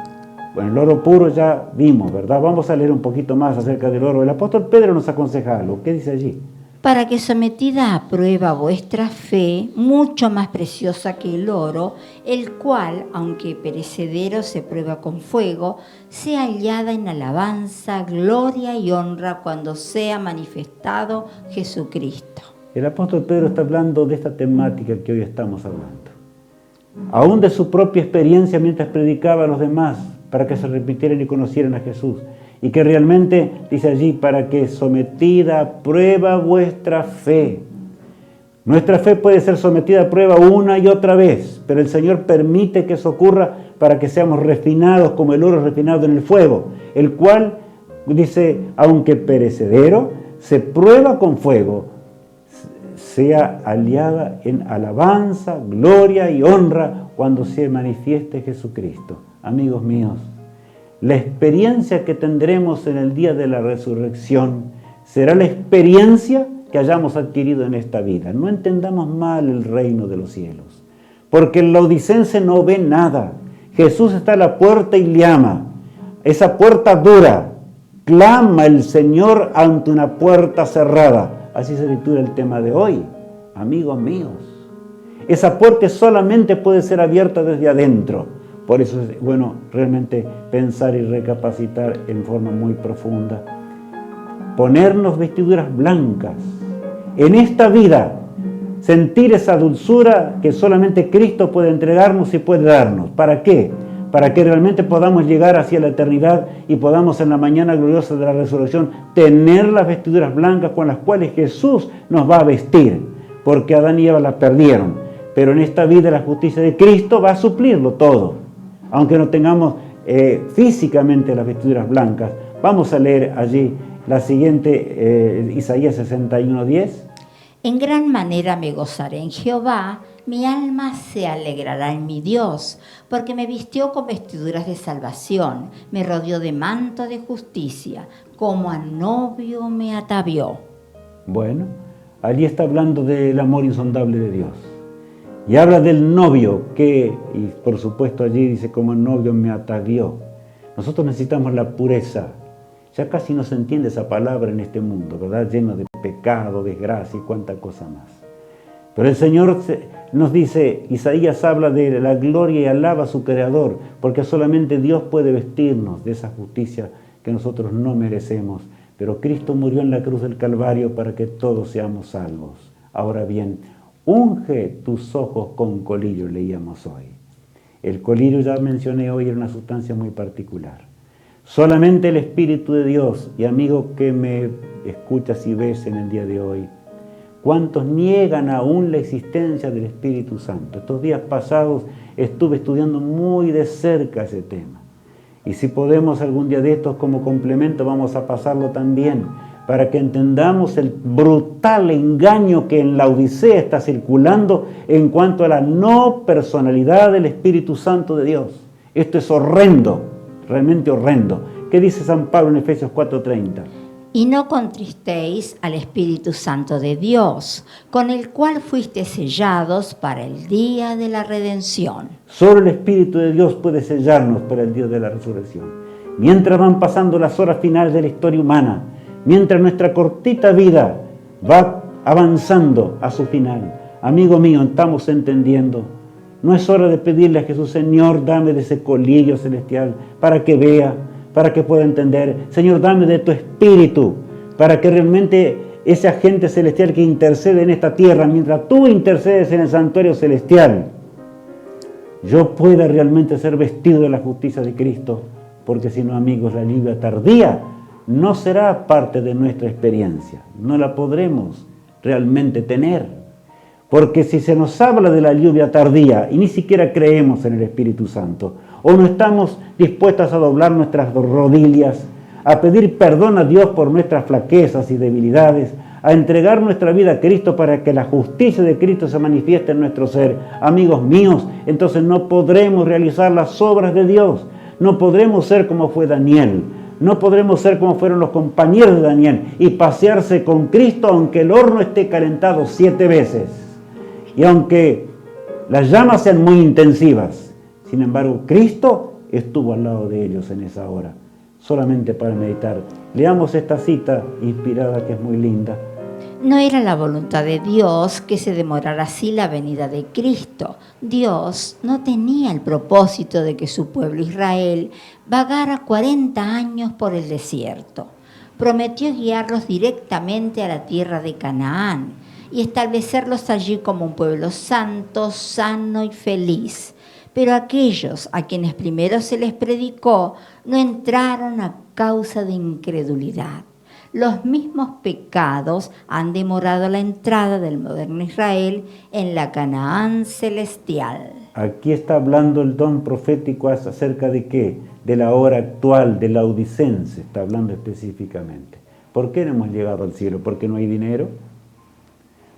Bueno, el oro puro ya vimos, ¿verdad? Vamos a leer un poquito más acerca del oro. El apóstol Pedro nos aconseja algo. ¿Qué dice allí? Para que sometida a prueba vuestra fe, mucho más preciosa que el oro, el cual, aunque perecedero se prueba con fuego, sea hallada en alabanza, gloria y honra cuando sea manifestado Jesucristo. El apóstol Pedro está hablando de esta temática que hoy estamos hablando. Aún de su propia experiencia mientras predicaba a los demás, para que se arrepintieran y conocieran a Jesús. y que realmente, dice allí, para que sometida a prueba vuestra fe. Nuestra fe puede ser sometida a prueba una y otra vez, pero el Señor permite que eso ocurra para que seamos refinados como el oro refinado en el fuego, el cual, dice, aunque perecedero, se prueba con fuego, sea aliada en alabanza, gloria y honra cuando se manifieste Jesucristo. Amigos míos, la experiencia que tendremos en el día de la resurrección será la experiencia que hayamos adquirido en esta vida. No entendamos mal el reino de los cielos, porque el laodicense no ve nada. Jesús está a la puerta y llama. Esa puerta dura, clama el Señor ante una puerta cerrada. Así se titula el tema de hoy, amigos míos. Esa puerta solamente puede ser abierta desde adentro. Por eso es bueno realmente pensar y recapacitar en forma muy profunda. Ponernos vestiduras blancas. En esta vida, sentir esa dulzura que solamente Cristo puede entregarnos y puede darnos. ¿Para qué? Para que realmente podamos llegar hacia la eternidad y podamos en la mañana gloriosa de la resurrección tener las vestiduras blancas con las cuales Jesús nos va a vestir. Porque Adán y Eva las perdieron. Pero en esta vida la justicia de Cristo va a suplirlo todo. Aunque no tengamos físicamente las vestiduras blancas. Vamos a leer allí la siguiente, Isaías 61:10. En gran manera me gozaré en Jehová, mi alma se alegrará en mi Dios, porque me vistió con vestiduras de salvación, me rodeó de manto de justicia, como a novio me atavió. Bueno, allí está hablando del amor insondable de Dios. Y habla del novio que, y por supuesto allí dice, como el novio me atavió. Nosotros necesitamos la pureza. Ya casi no se entiende esa palabra en este mundo, ¿verdad? Lleno de pecado, desgracia y cuánta cosa más. Pero el Señor nos dice, Isaías habla de la gloria y alaba a su Creador, porque solamente Dios puede vestirnos de esa justicia que nosotros no merecemos. Pero Cristo murió en la cruz del Calvario para que todos seamos salvos. Ahora bien, unge tus ojos con colirio, leíamos hoy. El colirio, ya mencioné hoy, era una sustancia muy particular. Solamente el Espíritu de Dios, y amigo que me escuchas y ves en el día de hoy, ¿cuántos niegan aún la existencia del Espíritu Santo? Estos días pasados estuve estudiando muy de cerca ese tema. Y si podemos algún día de estos como complemento vamos a pasarlo también, para que entendamos el brutal engaño que en la Odisea está circulando en cuanto a la no personalidad del Espíritu Santo de Dios. Esto es horrendo. Realmente horrendo. ¿Qué dice San Pablo en Efesios 4:30? Y no contristéis al Espíritu Santo de Dios, con el cual fuiste sellados para el día de la redención. Solo el Espíritu de Dios puede sellarnos para el día de la resurrección. Mientras van pasando las horas finales de la historia humana, mientras nuestra cortita vida va avanzando a su final, amigo mío, estamos entendiendo. No es hora de pedirle a Jesús, Señor, dame de ese colirio celestial para que vea, para que pueda entender. Señor, dame de tu Espíritu para que realmente ese agente celestial que intercede en esta tierra, mientras tú intercedes en el santuario celestial, yo pueda realmente ser vestido de la justicia de Cristo, porque si no, amigos, la lluvia tardía no será parte de nuestra experiencia, no la podremos realmente tener. Porque si se nos habla de la lluvia tardía y ni siquiera creemos en el Espíritu Santo, o no estamos dispuestas a doblar nuestras rodillas, a pedir perdón a Dios por nuestras flaquezas y debilidades, a entregar nuestra vida a Cristo para que la justicia de Cristo se manifieste en nuestro ser, amigos míos, entonces no podremos realizar las obras de Dios, no podremos ser como fue Daniel, no podremos ser como fueron los compañeros de Daniel y pasearse con Cristo aunque el horno esté calentado 7 veces. Y aunque las llamas sean muy intensivas, sin embargo, Cristo estuvo al lado de ellos en esa hora, solamente para meditar. Leamos esta cita inspirada que es muy linda. No era la voluntad de Dios que se demorara así la venida de Cristo. Dios no tenía el propósito de que su pueblo Israel vagara 40 años por el desierto. Prometió guiarlos directamente a la tierra de Canaán y establecerlos allí como un pueblo santo, sano y feliz. Pero aquellos a quienes primero se les predicó no entraron a causa de incredulidad. Los mismos pecados han demorado la entrada del moderno Israel en la Canaán celestial. Aquí está hablando el don profético acerca de qué, de la hora actual, de la Laodicense, está hablando específicamente. ¿Por qué no hemos llegado al cielo? ¿Porque no hay dinero?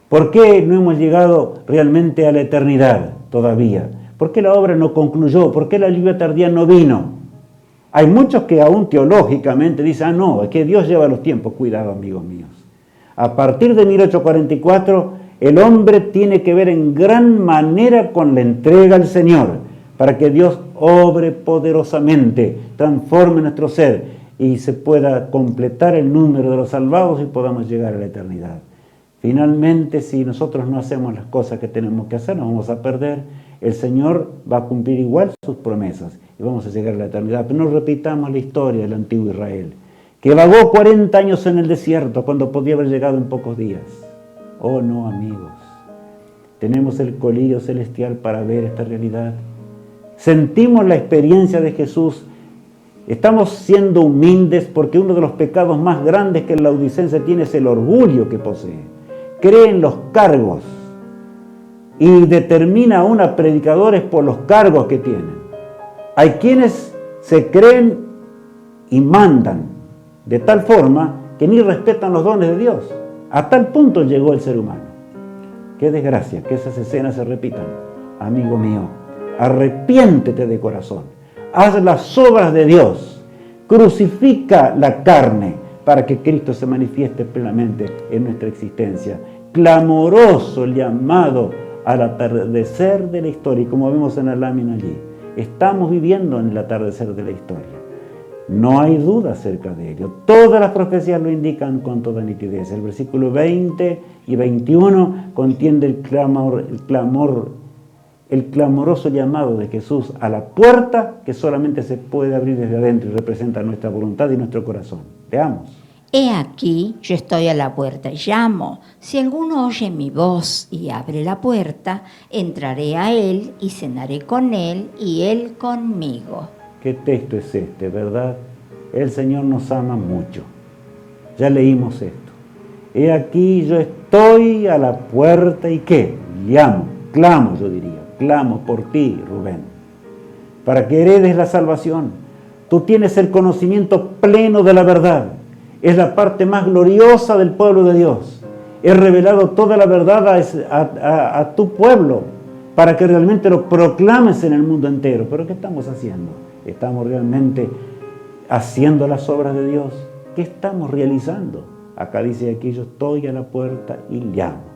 ¿Por qué no hemos llegado realmente a la eternidad todavía? ¿Por qué la obra no concluyó? ¿Por qué la lluvia tardía no vino? Hay muchos que aún teológicamente dicen, no, es que Dios lleva los tiempos. Cuidado, amigos míos. A partir de 1844, el hombre tiene que ver en gran manera con la entrega al Señor, para que Dios obre poderosamente, transforme nuestro ser y se pueda completar el número de los salvados y podamos llegar a la eternidad. Finalmente, si nosotros no hacemos las cosas que tenemos que hacer, nos vamos a perder. El Señor va a cumplir igual sus promesas y vamos a llegar a la eternidad. Pero no repitamos la historia del antiguo Israel, que vagó 40 años en el desierto cuando podía haber llegado en pocos días. Oh no, amigos, tenemos el colirio celestial para ver esta realidad. Sentimos la experiencia de Jesús. Estamos siendo humildes porque uno de los pecados más grandes que el laodicense tiene es el orgullo que posee. Cree en los cargos y determina aún a predicadores por los cargos que tienen. Hay quienes se creen y mandan de tal forma que ni respetan los dones de Dios. A tal punto llegó el ser humano. Qué desgracia que esas escenas se repitan. Amigo mío, arrepiéntete de corazón. Haz las obras de Dios. Crucifica la carne para que Cristo se manifieste plenamente en nuestra existencia. Clamoroso el llamado al atardecer de la historia. Y como vemos en la lámina allí, estamos viviendo en el atardecer de la historia. No hay duda acerca de ello. Todas las profecías lo indican con toda nitidez. El versículo 20 y 21 contiene el clamoroso llamado de Jesús a la puerta que solamente se puede abrir desde adentro y representa nuestra voluntad y nuestro corazón. Veamos. He aquí, yo estoy a la puerta y llamo. Si alguno oye mi voz y abre la puerta, entraré a él y cenaré con él y él conmigo. ¿Qué texto es este, verdad? El Señor nos ama mucho. Ya leímos esto. He aquí, yo estoy a la puerta y ¿qué? Llamo, clamo, yo diría. Clamo por ti, Rubén, para que heredes la salvación. Tú tienes el conocimiento pleno de la verdad. Es la parte más gloriosa del pueblo de Dios. He revelado toda la verdad a tu pueblo para que realmente lo proclames en el mundo entero. ¿Pero qué estamos haciendo? ¿Estamos realmente haciendo las obras de Dios? ¿Qué estamos realizando? Acá dice aquí, yo estoy a la puerta y llamo.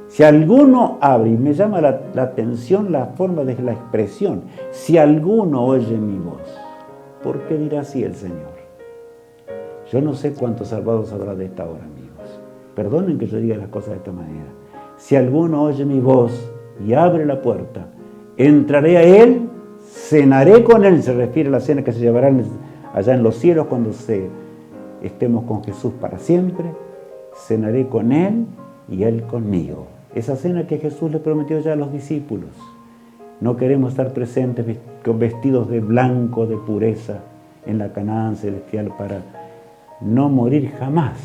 Si alguno abre, y me llama la atención la forma de la expresión, si alguno oye mi voz, ¿por qué dirá así el Señor? Yo no sé cuántos salvados habrá de esta hora, amigos. Perdonen que yo diga las cosas de esta manera. Si alguno oye mi voz y abre la puerta, entraré a él, cenaré con él. Se refiere a la cena que se llevará allá en los cielos cuando estemos con Jesús para siempre. Cenaré con él y él conmigo. Esa cena que Jesús le prometió ya a los discípulos. No queremos estar presentes vestidos de blanco, de pureza, en la Canaán celestial para no morir jamás,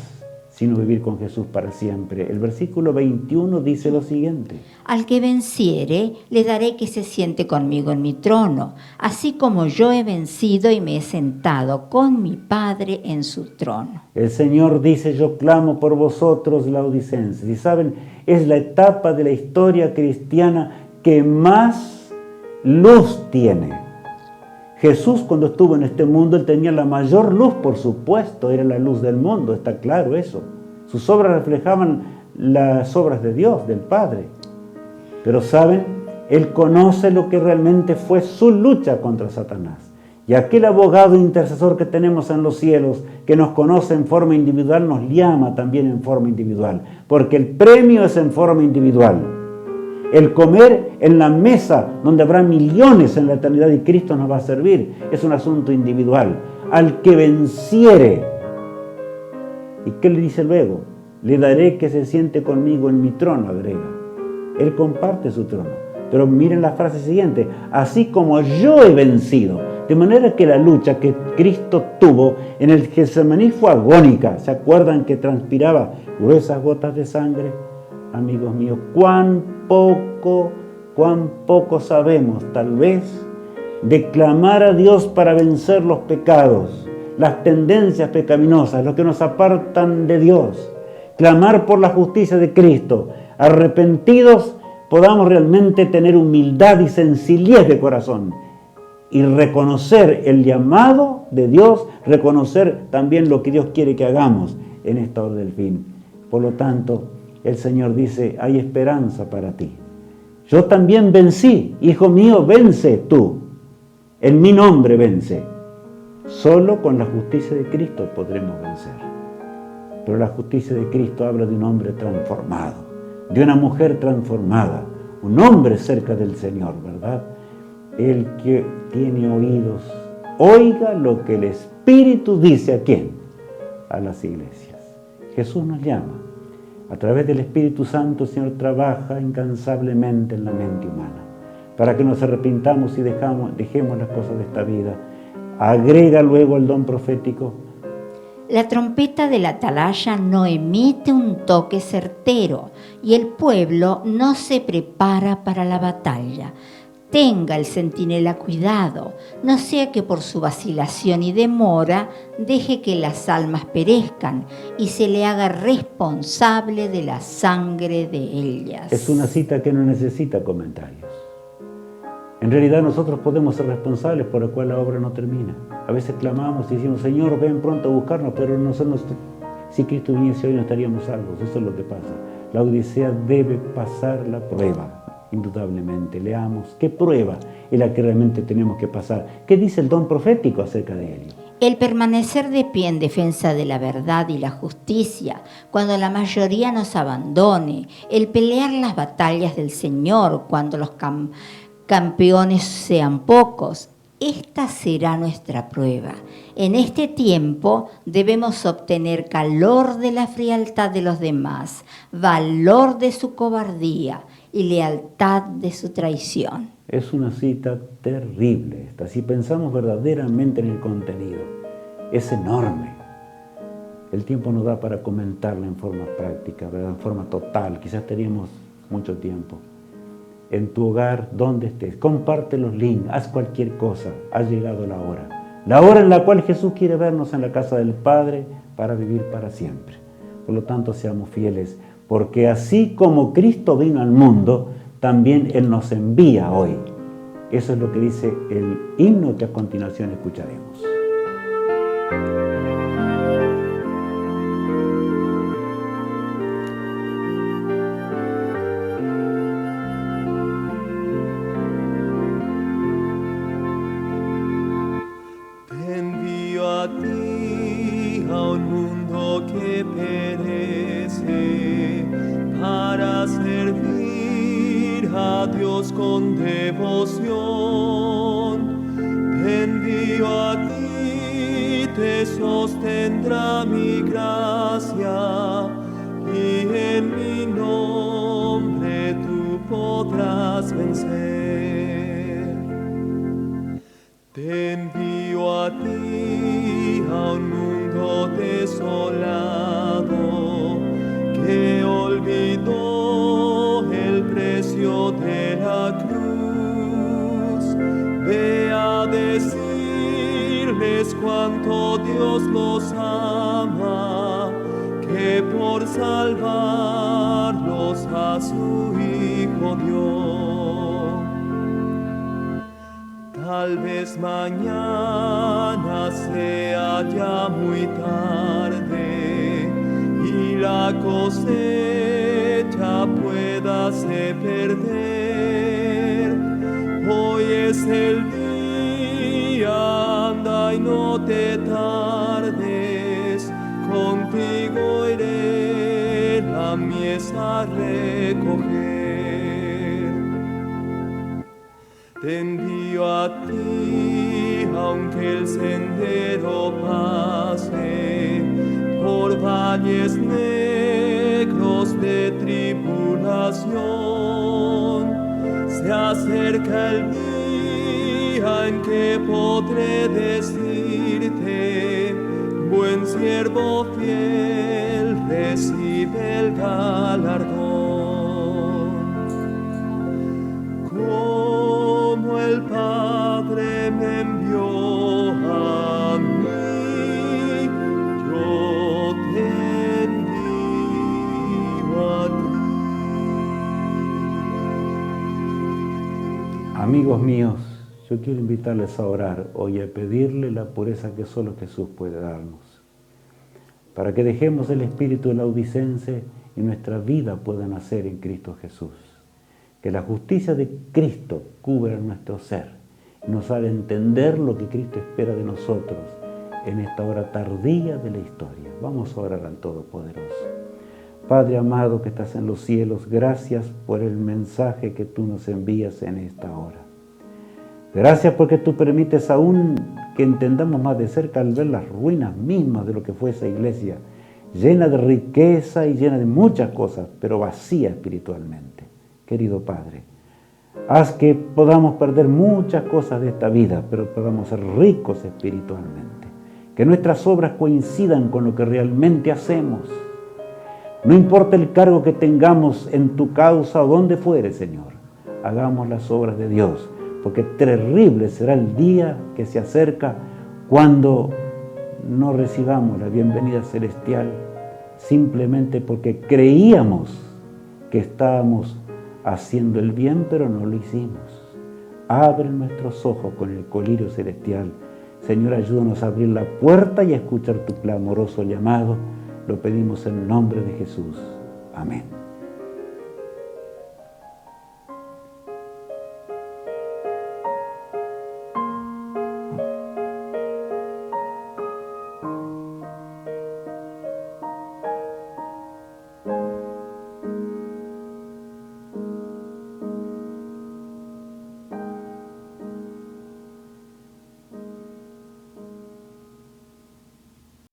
sino vivir con Jesús para siempre. El versículo 21 dice lo siguiente. Al que venciere, le daré que se siente conmigo en mi trono, así como yo he vencido y me he sentado con mi Padre en su trono. El Señor dice, yo clamo por vosotros, laodicenses. Y saben, es la etapa de la historia cristiana que más luz tiene. Jesús, cuando estuvo en este mundo, Él tenía la mayor luz, por supuesto, era la luz del mundo, está claro eso. Sus obras reflejaban las obras de Dios, del Padre. Pero ¿saben? Él conoce lo que realmente fue su lucha contra Satanás. Y aquel abogado intercesor que tenemos en los cielos, que nos conoce en forma individual, nos llama también en forma individual, porque el premio es en forma individual. El comer en la mesa donde habrá millones en la eternidad y Cristo nos va a servir es un asunto individual. Al que venciere, ¿y qué le dice luego? Le daré que se siente conmigo en mi trono, agrega. Él comparte su trono, Pero miren la frase siguiente, así como yo he vencido. De manera que la lucha que Cristo tuvo en el Getsemaní fue agónica. ¿Se acuerdan que transpiraba gruesas gotas de sangre? Amigos míos, cuán poco sabemos, tal vez, de clamar a Dios para vencer los pecados, las tendencias pecaminosas, lo que nos apartan de Dios. Clamar por la justicia de Cristo. Arrepentidos, podamos realmente tener humildad y sencillez de corazón y reconocer el llamado de Dios, reconocer también lo que Dios quiere que hagamos en esta hora del fin. Por lo tanto, el Señor dice, hay esperanza para ti. Yo también vencí, hijo mío, vence tú. En mi nombre vence. Solo con la justicia de Cristo podremos vencer. Pero la justicia de Cristo habla de un hombre transformado, de una mujer transformada, un hombre cerca del Señor, ¿verdad? El que tiene oídos, oiga lo que el Espíritu dice, ¿a quién? A las iglesias. Jesús nos llama. A través del Espíritu Santo, el Señor trabaja incansablemente en la mente humana, para que nos arrepintamos y dejemos las cosas de esta vida. Agrega luego el don profético. La trompeta de la atalaya no emite un toque certero y el pueblo no se prepara para la batalla. Tenga el centinela cuidado, no sea que por su vacilación y demora deje que las almas perezcan y se le haga responsable de la sangre de ellas. Es una cita que no necesita comentarios. En realidad nosotros podemos ser responsables por la cual la obra no termina. A veces clamamos y decimos, Señor, ven pronto a buscarnos, pero nosotros, si Cristo viniese hoy no estaríamos salvos. Eso es lo que pasa. La Odisea debe pasar la prueba, indudablemente. Leamos qué prueba es la que realmente tenemos que pasar. ¿Qué dice el don profético acerca de ello? El permanecer de pie en defensa de la verdad y la justicia, cuando la mayoría nos abandone, el pelear las batallas del Señor, cuando los campeones sean pocos. Esta será nuestra prueba. En este tiempo debemos obtener calor de la frialdad de los demás, valor de su cobardía y lealtad de su traición. Es una cita terrible esta. Si pensamos verdaderamente en el contenido, es enorme. El tiempo no da para comentarla en forma práctica, ¿verdad? En forma total. Quizás teníamos mucho tiempo. En tu hogar, donde estés, comparte los links, haz cualquier cosa. Ha llegado la hora en la cual Jesús quiere vernos en la casa del Padre para vivir para siempre. Por lo tanto, seamos fieles, porque así como Cristo vino al mundo, también Él nos envía hoy. Eso es lo que dice el himno que a continuación escucharemos. Con devoción, te envío a ti, te sostendrá mi gracia, y en mi nombre tú podrás vencer. Te envío a ti, a un mundo desolado, que olvidó el precio de la cruz. Ve a decirles cuánto Dios los ama, que por salvarlos a su Hijo dio. Tal vez mañana sea ya muy tarde y la cosecha puédase perder. Hoy es el día, anda y no te tardes, contigo iré la mies a recoger. Te envío a ti, aunque el sendero pase por valles negros de tribulación. Se acerca el día en que podré decirte, buen siervo fiel, recibe el galardón. Como el Padre me envió a mí, yo te envío a ti. Amigos míos, yo quiero invitarles a orar hoy, a pedirle la pureza que solo Jesús puede darnos, para que dejemos el espíritu laudicense y nuestra vida pueda nacer en Cristo Jesús. Que la justicia de Cristo cubra nuestro ser y nos haga entender lo que Cristo espera de nosotros en esta hora tardía de la historia. Vamos a orar al Todopoderoso. Padre amado que estás en los cielos, gracias por el mensaje que tú nos envías en esta hora. Gracias porque tú permites aún que entendamos más de cerca al ver las ruinas mismas de lo que fue esa iglesia, llena de riqueza y llena de muchas cosas, pero vacía espiritualmente. Querido Padre, haz que podamos perder muchas cosas de esta vida, pero podamos ser ricos espiritualmente. Que nuestras obras coincidan con lo que realmente hacemos. No importa el cargo que tengamos en tu causa o donde fuere, Señor. Hagamos las obras de Dios, porque terrible será el día que se acerca cuando no recibamos la bienvenida celestial simplemente porque creíamos que estábamos haciendo el bien, pero no lo hicimos. Abre nuestros ojos con el colirio celestial. Señor, ayúdanos a abrir la puerta y a escuchar tu clamoroso llamado. Lo pedimos en nombre de Jesús. Amén.